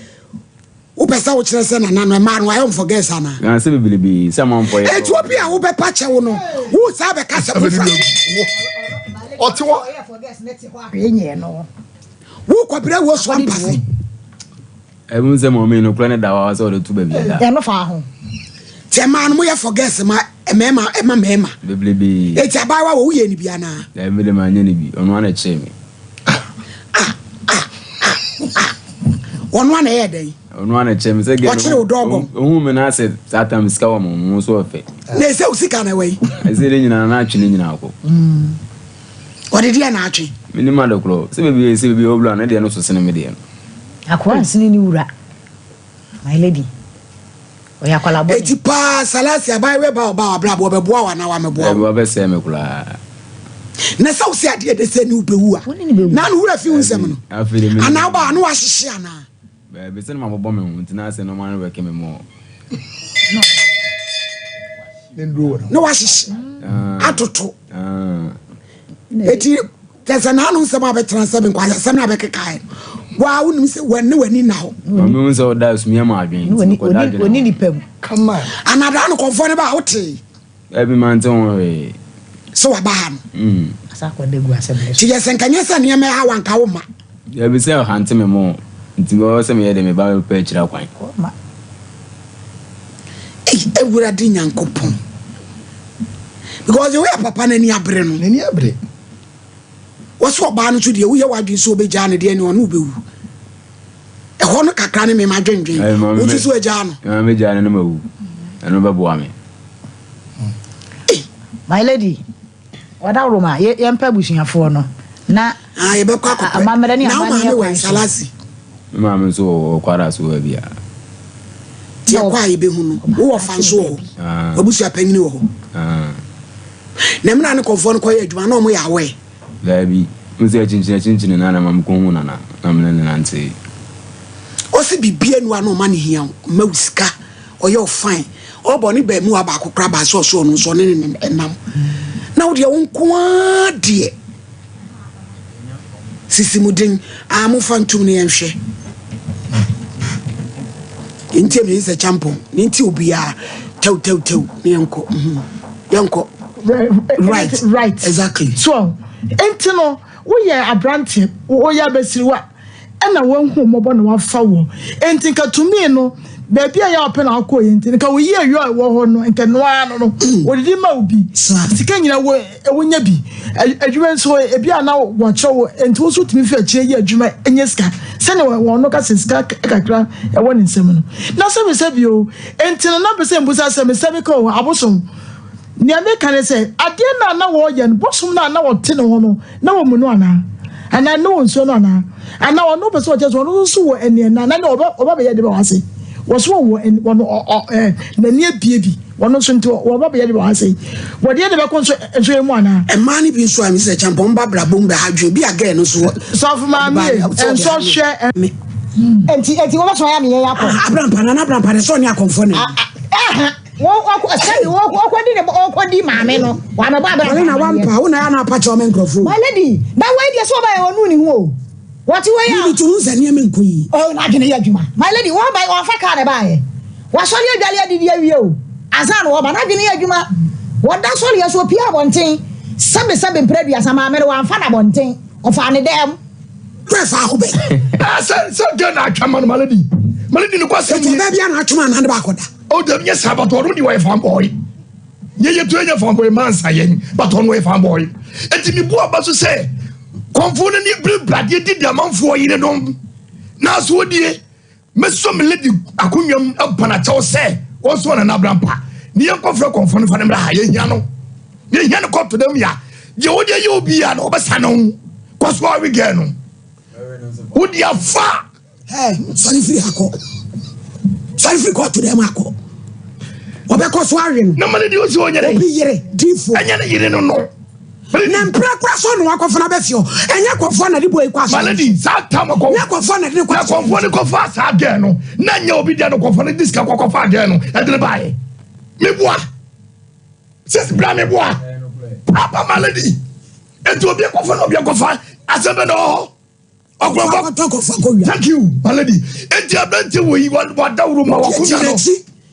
wo pesa wo kire se na no ma no I forget sana. Na se be say amam for. Ethiopia wo be pa che wo no. Wo sa be ka se wo. Otiwo. Enye no. Wo kwabere wo so ampase. Ebun se mo me no kura ne da wa so do tu be bi da. Ya no fa ho. Te man mo ye forget ma mema. Beblebi. Eti abawa wo ye ni bia na. Da me de ma nya ni bi. Ono na che me. Ono na ye den. Ono na che me se ge. Ohu me na se satam ska wa mo so ofe. Na se usika na we. Ese de nyina na atwe nyina akọ. What did you na atwe? Minima do kro. Se bebi obla na de no so sene me de. Akwa sene ni wura. My lady. Oya kwala bo. Eti pa salasi abai we ba bra bo beboa wa na wa meboa. E bo be se me kula. Na sa usi ade de se ni ubewu a. Na no wura fi unsem no. Ana ba no ahihye ana. Be se na mabobọ me ntina se no man we ke me mo. No ahihye. Atoto. Eti tesa na anu nsem abetra nsem kwa nsem na bekekai. Wa unim se wani na ho. Mama unse o da sumia ma adwen. Wani ni pam. Come on. Another no conform ba hote. Every man ton we. So wa ba no. Asa kwa degu asebele. Ti yesen kanyesa ne me ha wanka wo ma. Ya bi se hante me mo. Nti go se me ye de me ba pe kira kwan. Ma. Ewura di nyankopon. Because we papa na ni abre no. Ni abre. Waso ba no so de wo ye wadwen so obeja ne de ne ono obewu. E ho no kakra ne me ma dwendwen. Wo tu so eja no. Ya me ja ne no mawu. Eno be bo ame. My lady. Wada roma ye mpa busuafo no. Na ye be kwa akopɛ. Amamere ni amani ye kwa salasi. Ma me so kwara so wa bia. Ti kwa ye be hu no. Wo fa nso ho. Obusua panyini wo ho. Na me na ne konfo no kwa ye adwuma na omo ya we. Labi, muse chinchina na mam ko hu na me ne nante. O si bibie no ano ma ne hia ma usika o ye fine. O bo ni ba mu aba akokra ba so no so ne enam. Na wo de wo nko ade. Sisi mudin amu fantum ne yenhwe. Inti me se champion, ninti obia tew ne yenko. Yenko. Right. Exactly. So, entino we ya abrante wo ya besiriwa na wanhu mobo na wafa wo enti ka tumi no baby ya open akọ enti ka wo ye ayo wo ho no nke no ano no wo di ma obi sika nyina wo nya bi adwuma so ebi ana wo cho enti wo so tumi fi akire ye adwuma enye sika se ne wo no ka sika kakra e wo ne nsem no na se be se bi o enti na be se mbusa se me ko abosom ni ameka ne se ade na wo ye no bosom na wo te ne ho no na wo mu no ana no nso no ana wo be so je so no so wo ene na oba be ye de ba wase wo so wo na ni abiebi wo so nti wo ba be ye de ba wase wo de be ko so mu ana e mani bi so am se champon ba bra bomba hadwe bi again no so so for ma me en so hwe enti wo ba so ya me ye yakọ abrampa so ni akonfo ne Wadi mame no. Wa me ba ba. Na wampa, una ya na pacha o menkrofo. My lady, na we dia so ba ye wonu ni hu o. What we ya? Ni tu nza ni menko yi. Oh, na gene ya dwuma. My lady, wo ba wo fa ka ne ba ye. Wa so le adwale adidi awie o. Asa no wo ba na gene ya dwuma. Wo da so le so pia bonten. Sabe mpredua sama me wa fa na bonten. O fa ne dem. Prefa ho be. So do na atwa man malady. Malady ni kwa se ni ba bia na atwa na ba koda. Oh, the yes, but already way fanboy. Ye to your fanboy man saying, but on way fanboy. And to me, what to say? Confound any blood, you did the man for you know. Now, so dear, Miss Some lady Acunium upon a toe say, also on an abrampa. Near Cofra confound for them, Yano. Yan cop to them, ya. You be an obersano. Cause why we get no. Would you far? Hey, sorry, free hako. Sorry, free to them, Ako. Obeko so awen. Na malady o so nyere. Obi yere difo. Anya na yere no no. Na mpra kwa so no akofo na besio. Enya kofo na de boy kwa so. Malady zata mako. Na kofo na de kwa so. Na kofo ne kofa sa again no. Na nya obi dia no kofo ne diska kofa again no. E de bae. Me boa. Sis bra me boa. Papa malady. Enti obi kofo na obi kofa. Asebe no. Thank you, malady. Enti abenti wo yi wa dawru ma wa kunya no.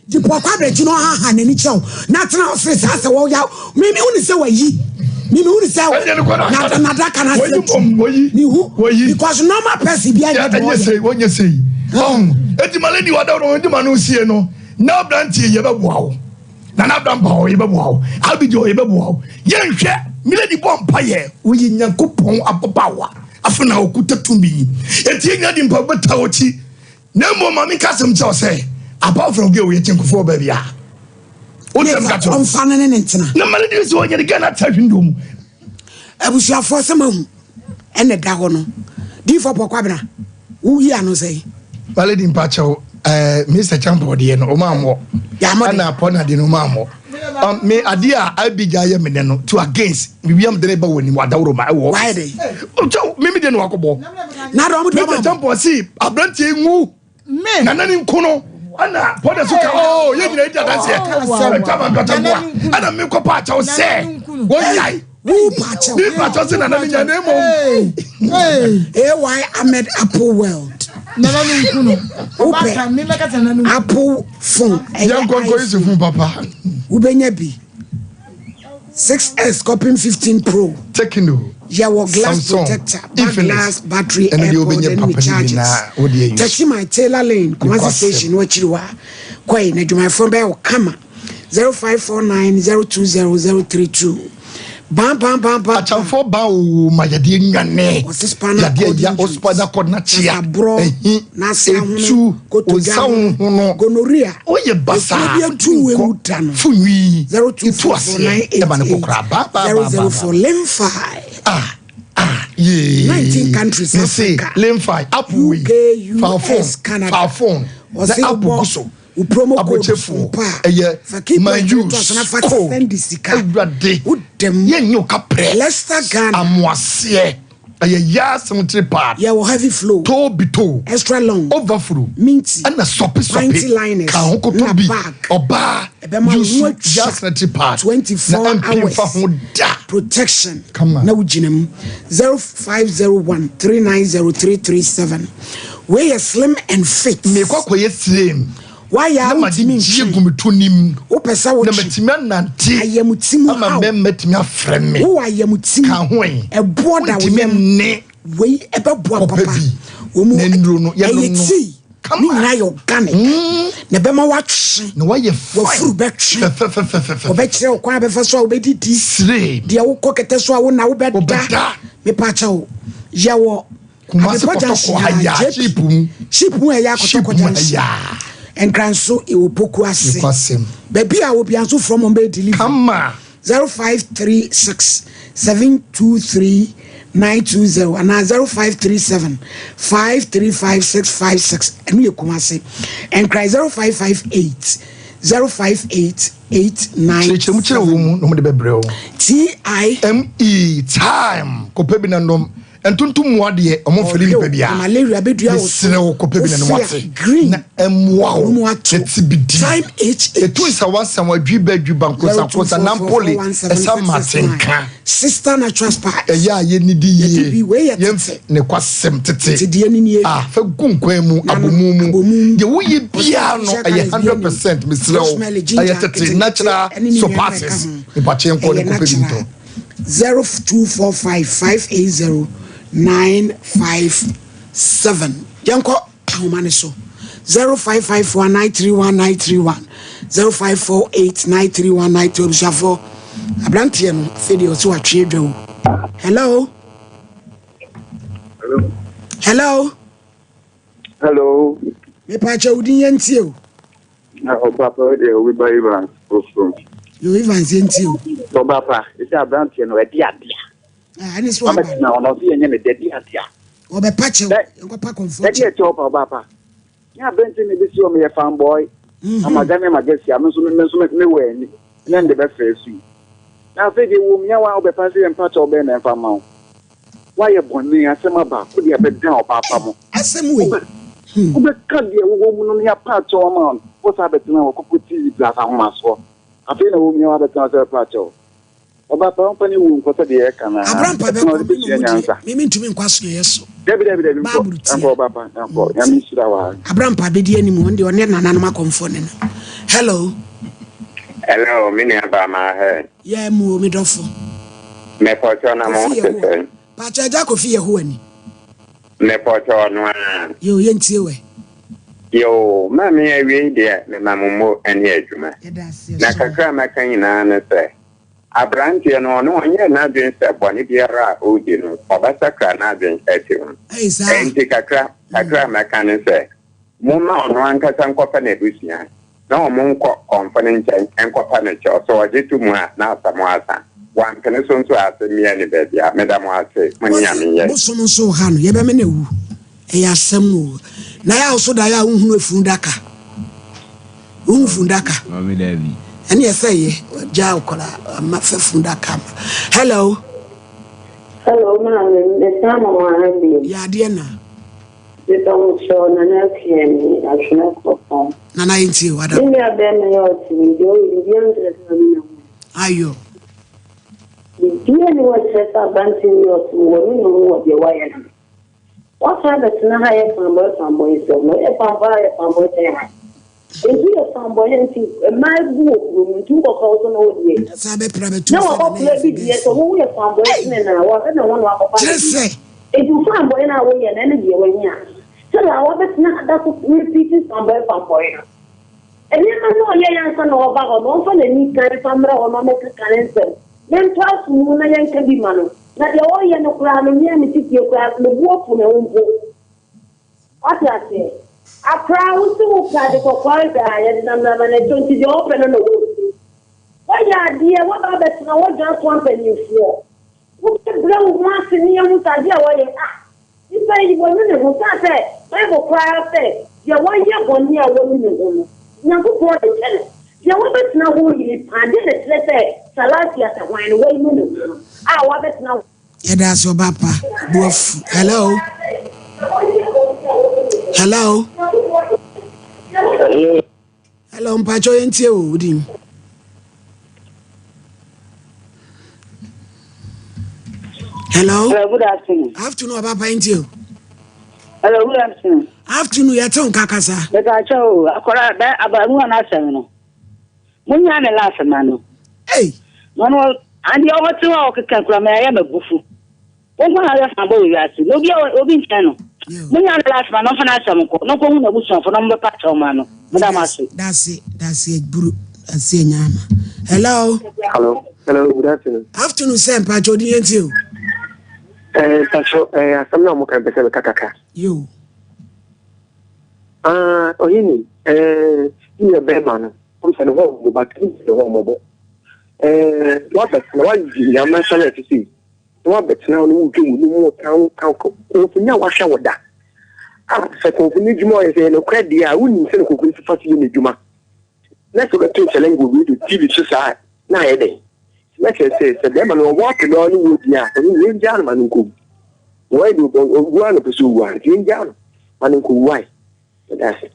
Di pokwa brechi no ha na ni chew. Na tena office ase wo ya. Me uni se wa yi. Me uni se wa. Na da kana se. Ni hu. Because normal person bi anya do. Wonye say. Enti malady wa dawru ndi manu sie no. Na branti ye be boa wo. Na bran ba wo ye be boa wo. Abijo ye be boa wo. Ye nhwe milady bompa ye. Wo yi nyankopon ababawa. Afuna okuta tumbi eti enya di mpa beta ochi na mo mami kasem che o say apart from go we chinkofo ba bia o dem gato on fa ne ntina na mali di so onye de gana tahwindom abusuafo semahu ene da ho no di fo pokwa bra wo yi ano say mali di mpa chew Mr. Champo de no o mammo ya mo na pona de no mammo me adia abija ye me no to against me wiam de ba woni wadawro ma wo why dey me de no wakobo na do mo Mr. Champo si abranti enwu me na nani nkono ana poda so ka ye nyina ida danse tama gatobo ana me ko pa cha o se wo yai wo pa cha ni pa cha se na nani nya na mo why Ahmed Apple World Nana nkuno. Opa me make at nanu. Apple phone. Yan ko use phone papa. Ubenya bi 6S copying 15 Pro. Techno. Yawo glass Samsung, protector, glass battery, and AirPod, and charges. Taxi my Taylor Lane, Kumasi Station, Wachiwa. Kwai na juma phone by Okama 0549020032. Bam. Achamfo ba o mayade nyane. Yade ya ospana kod na chia. Na etu osawu no gonorrhea. Oye basa. Funwi 024988 Limfi. Yeah. 19 countries Africa. Limfi. Apple UK, US, Canada. Falphone. The Apple so. Promo code Sompa. My use code. Leicester Ghana. Amwase. Ya cemetery part. Ya will heavy flow. To bito. Extra long. Overflow. Minty. And a soppy 20 liners. Kahoko be. Bag. Oba. Use ya cemetery part. 24 hours. Protection. Come on. Now Jinem 0501 390337. Where you slim and fit. Me kwa slim. Why ya matimi gumitunim opesa wo na matimi anante ayamutimu ama metimi afreme wo ayamutimu ka hoen ebo da wo ne we ebeboa papa wo mu nendro no ye no come na yo gane na bema watwe na waye wo furu betwe obekire wo kwa befa so obedidi sire dia wo kokete so wo na wo beda me pa cha wo ye wo kumase kotoko haya shipu ya kotoko jansi Enkranso e opoku ase. Baby a obi anso from on be deliver. Come 0536 723 920 and 0537 535 and we come say enkran 0558 058 89 time ko pebi na nom entuntum muade omo feli ni bia malaria bedua wo sere ko pebi na wate na emwa wo etibidi time etu isa wasam wadwi badwi bankosa nampoli esa matenka sister natural spa eya ye nidi ye yemfe ne kwasem tete fa gunkwan mu abomumu ye wo ye bia no eye 100% mislew eye tete natural surpasses e ba chen ko ne ko pebi to 0245 580 957 yanko ahumane so 0554931931 0548931932 obishafo abrantie no fedi o so atwe dwo hello me pa cha udin yantie o na o papa de o ba Ivan also yo Ivan yantie o so papa isi abrantie no e dia ani so aba na ono fi enye me dedi atia obe pache enko pa comfort dedi e cho papa ya bentin me bisi o me fanboy Amagane magesi ameso me weni. Nan de be fresu. Na fe de wo mia wa obefa se empa to be na emfa ma wo. Why you bonni asema ba ko de be dan papa mo. Asem we. Ube ka de wo mu no ya pa to ma on. Wo sa betina wo kokoti plus ahoma so. Afi na wo mia wa betina se pa to. Oba pa on pani wo nkoto de e kana. Abrampa be ko me ntumi nkwaso yeso. Debi nko baba nko ya mi sira wa. Abrampa be di anim on de one nananom akomfo ne no. Hello. Hello, mini abama he. Yeah, mu mi dofo. Me pocho na mo tete. Pa cha ja kofi ye ho ani. Me pocho no a. Yo ye ntie we. Yo, mami ewi de me mamumo eni adwuma. Na kakra maka nyina ne se. Abrantie no no onye na adwen se boni biara odi no. Obasakra na adwen eti ho. Enti kakra maka ne se. Muma ono ankasa nkofa na edusia. Na omunko konfane enkopa ne cho so ojitu mu na asamo asa wan kene so nso asemi ani bebia medamo ase mani ame ye boso no so ha no ye be me na wu e ya asem no na ya so da ya unhunu efundaka mami davi eni eseye ja okola ma fefundaka. Hello mama me sama mwana bi ya de na Então, show na FM, acho na Copa. Na inti wada. Mimi abena yote ndio ilianza sana. Ayo. Ndio ni wacheza banti yote woni no wode waya. Wasa da tuna haya pambo hizo. No e pambo tena. Ndio pambo yanti mai bu mtu kwa kwa no wode. Sabe prabe tu. Na wako play bi so wo ye pambo tena wa na wonu wako pa. Jesse. Edu pambo ina wo ye na ne die wanya. So I was not that repeating somewhere from point. And then I know young son of a one for the need carry family or no make a cancer. Then twice moon and can be man. Not the oil and the crown and near me to your class the walk from your own book. What I say? A crowd so glad for quite and I'm not going to open on the wood. Why, dear, what about that? I want just one penny for. What the ground wants in your idea why you are. You say you want to say, I will cry up there. You want your 1 year woman. Now, go for the tennis. You want it now, who is, and then let's say, Salatia, the wine away minute. I want it now. Yeah, that's your papa. Hello. Hello, Mpacho Yentie Udim. Hello, good afternoon. Afternoon, Papa Yentie. Hello, good afternoon. Afternoon, yaton kakasa. Betacho, akora ba abanu na asem no. Munya na last man no. Hey. No, and you over to o keka kura me ya magufu. Won na ya famba wi ase. No bi obi ntia no. Munya na last man no fa na asem ko. No ko hu na busu fo no mbe pa cha ma no. Madam ase. That's it, buru. That's it, nyama. Hello, good afternoon. Afternoon, Sam Pacho di Yentie. Pacho, asamna mo kan pese kakaka. Yo. Oyini, ni be man. Kom se no ho ba tin se ho mo bo. What bet na wa ji ya ma sala ti si. What bet na no mu dwum no mu kan ko nya wa hwe woda. Se ko ni dwuma ye se no kredi a woni se ko ko fa ti ni dwuma. Na so ga tin challenge go video TV so sa na ye dey. Let's say the man walking on wood, yeah, and you down, Manunku. Why do one of pursue one? You down, Manunku, why? That's it.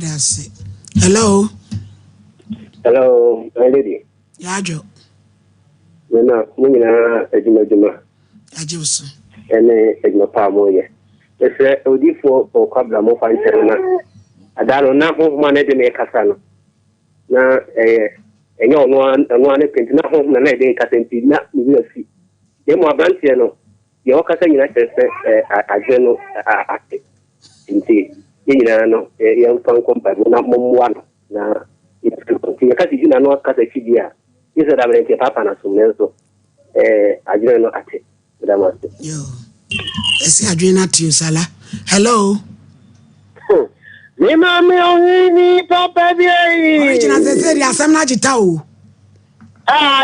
That's it. Hello, my lady. Yajo. You're not, Juma. Ajoso. And a palm, yes, sir, Odi for Cabla Mofan Serena. I don't know one at the Casano. Now, and you one painting at home and I didn't cut into not see. They more Bantiano. Your cousin, I general active. Indeed, you know, a young son company, not one. Now, it's you cut it in a no cut a figure. You said I'm a papa and so. I don't know at it. Yo, I see I drink at you, Sala. Hello. Me mama only papa bi. Original say dey asem na jitao.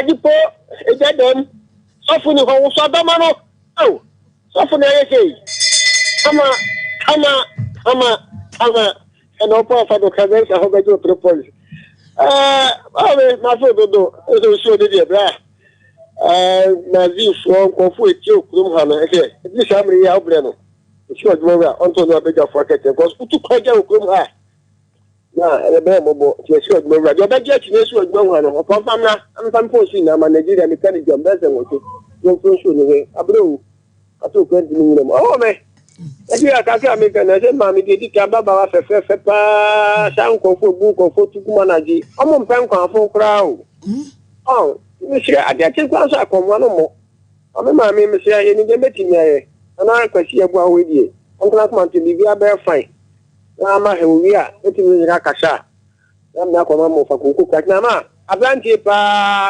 Dipo e dedom. Sofu ni ho so do ma no. Oh. Sofu na ye sei. Ama and open for the convention. I hope I do propose. My food do show the bra. Nazi from Kofu, Kumhana. This family out there. She was more onto the bigger for it because who took her Kumha. Now, and a memorable, she was more your budget. She was going on. I'm some posting. I'm a Nigerian mechanic. I'm better with it. Don't push you. I blew. I took 20 million. Oh, man. If you are talking about Mammy, did you come about a sound for book or for 2 manager? I'm on Panko for crowd. Oh, Monsieur, I get you once I come one more. I'm a mammy, Monsieur, you need a meeting there. And I can see a boy with you. Uncle Atman to be a bear fine. Nama, we are, it is Rakasha. I'm not a mamma for Kuku Nama. A blanket,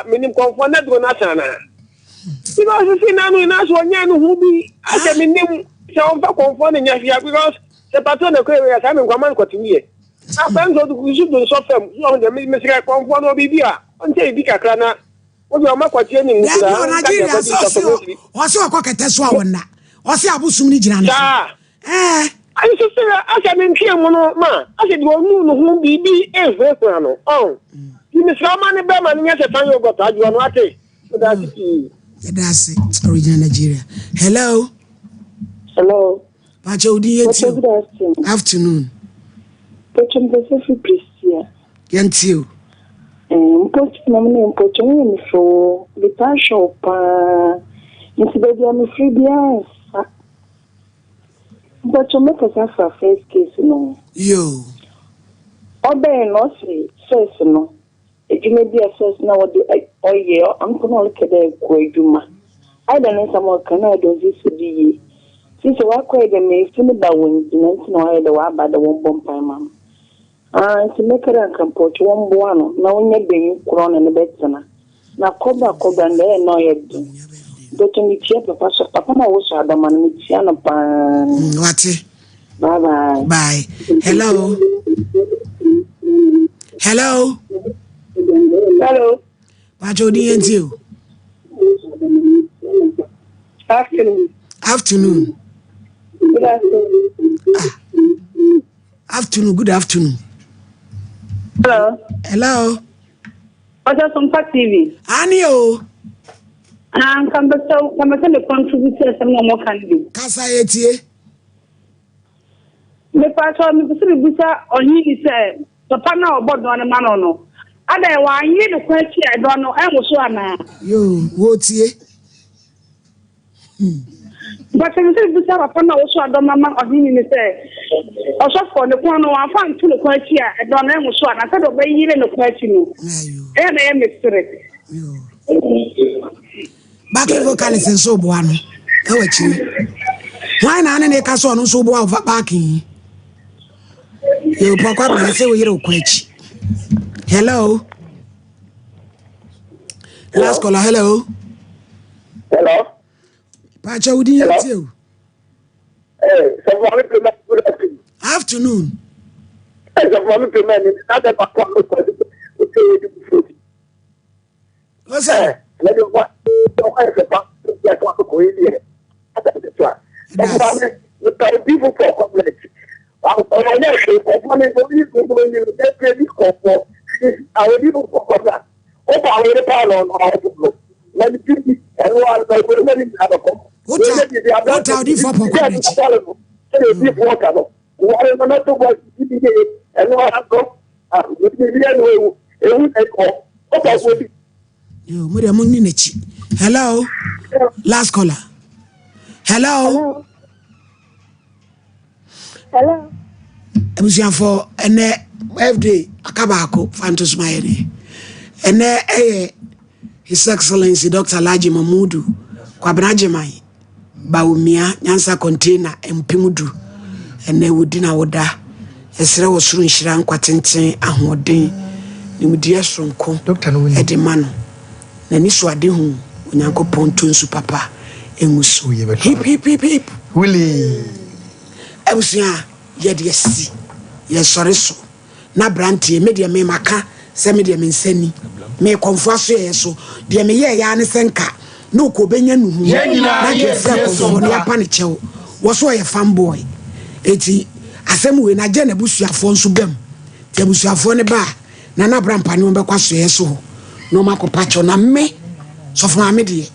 meaning confounded to Natana. Because you see, now we know one young who be, I can mean. So confonding because the pattern of career having command continue. I found that we should do something on the Mr. Confond or Bibia until Bika Crana. What you are not questioning Nigeria. Also, a cocket as well. Also, Abu Sumni Jan. I used to say, I can in here, Mono, ma. I said, you know whom BB is Veterano. Oh, you miss how many Berman yes, a time you got that you are not. That's it. Original Nigeria. Hello. Hello. Pacho, good afternoon. Afternoon. Pacho, I'm Priscilla. Can't you? Post nominee, Pocho, so the passion, into the I'm free behind. But you make us have a first case, no. You. Obey no say, says no. It may be a first now, oh, yeah, I'm going to look at the Guaduma. I don't know some more Canada, this would be. Since I quite a may feel about when you know the one by the one bomb ma'am. To make her and comport one buono, now when you're being crown and a better. Now, Cobra and there no yet do. But to meet your papa, Papa was a man with Siana Pan. What? Bye bye. Bye. Hello. Hello. Hello. Pacho, and you? Afternoon. Afternoon. Good afternoon. Afternoon. Good afternoon. Hello. Hello. What's up, Sompa TV? Anio. Come back to the contributor. Some more can do. Kasayeti. Me pato me bisi bisa onyi ise. Papa na obo do na man no. Ada wa anyi the question I don't know. I was so ana. Yo, wotie. But I said, "This is a fun also. I don't know what you say. Also, for the corner, I found to the question. I don't know so. I said, "Obey you in the question." And I am mystery. Back in vocals and so one. Why not in a castle so well backing? You probably say we don't quench. Hello. Last caller. Hello. Hello. Pacha, would you too? Afternoon. What's that? People for what are you for hello. Last caller. Hello. Hello. I'm for an FD Akabako Phantos Mayene. And His Excellency Dr. Laji Mamudu Kwabrajemai Baumia Nyansa container and Pimudu and they would dinner woda. Esra was soon shran quatente and what day. Nimudia from Co. Dr. Edemano. Naniswa de hu Unyanko Pontunsu Papa Emusu. Hip. Willie Ebusia yet yes. Yes, sorry so. Na branty media me maka se media me nsani. Me konfo so de me ye ya ne senka no ko benya nuhu na ke fra konfo ne apa ne chew wo so ye fanboy eti asɛm we na gye na busuafo nso bam te busuafo ne ba na na brampa ne ombekwa so yeso no makopacho na me so fo ma me de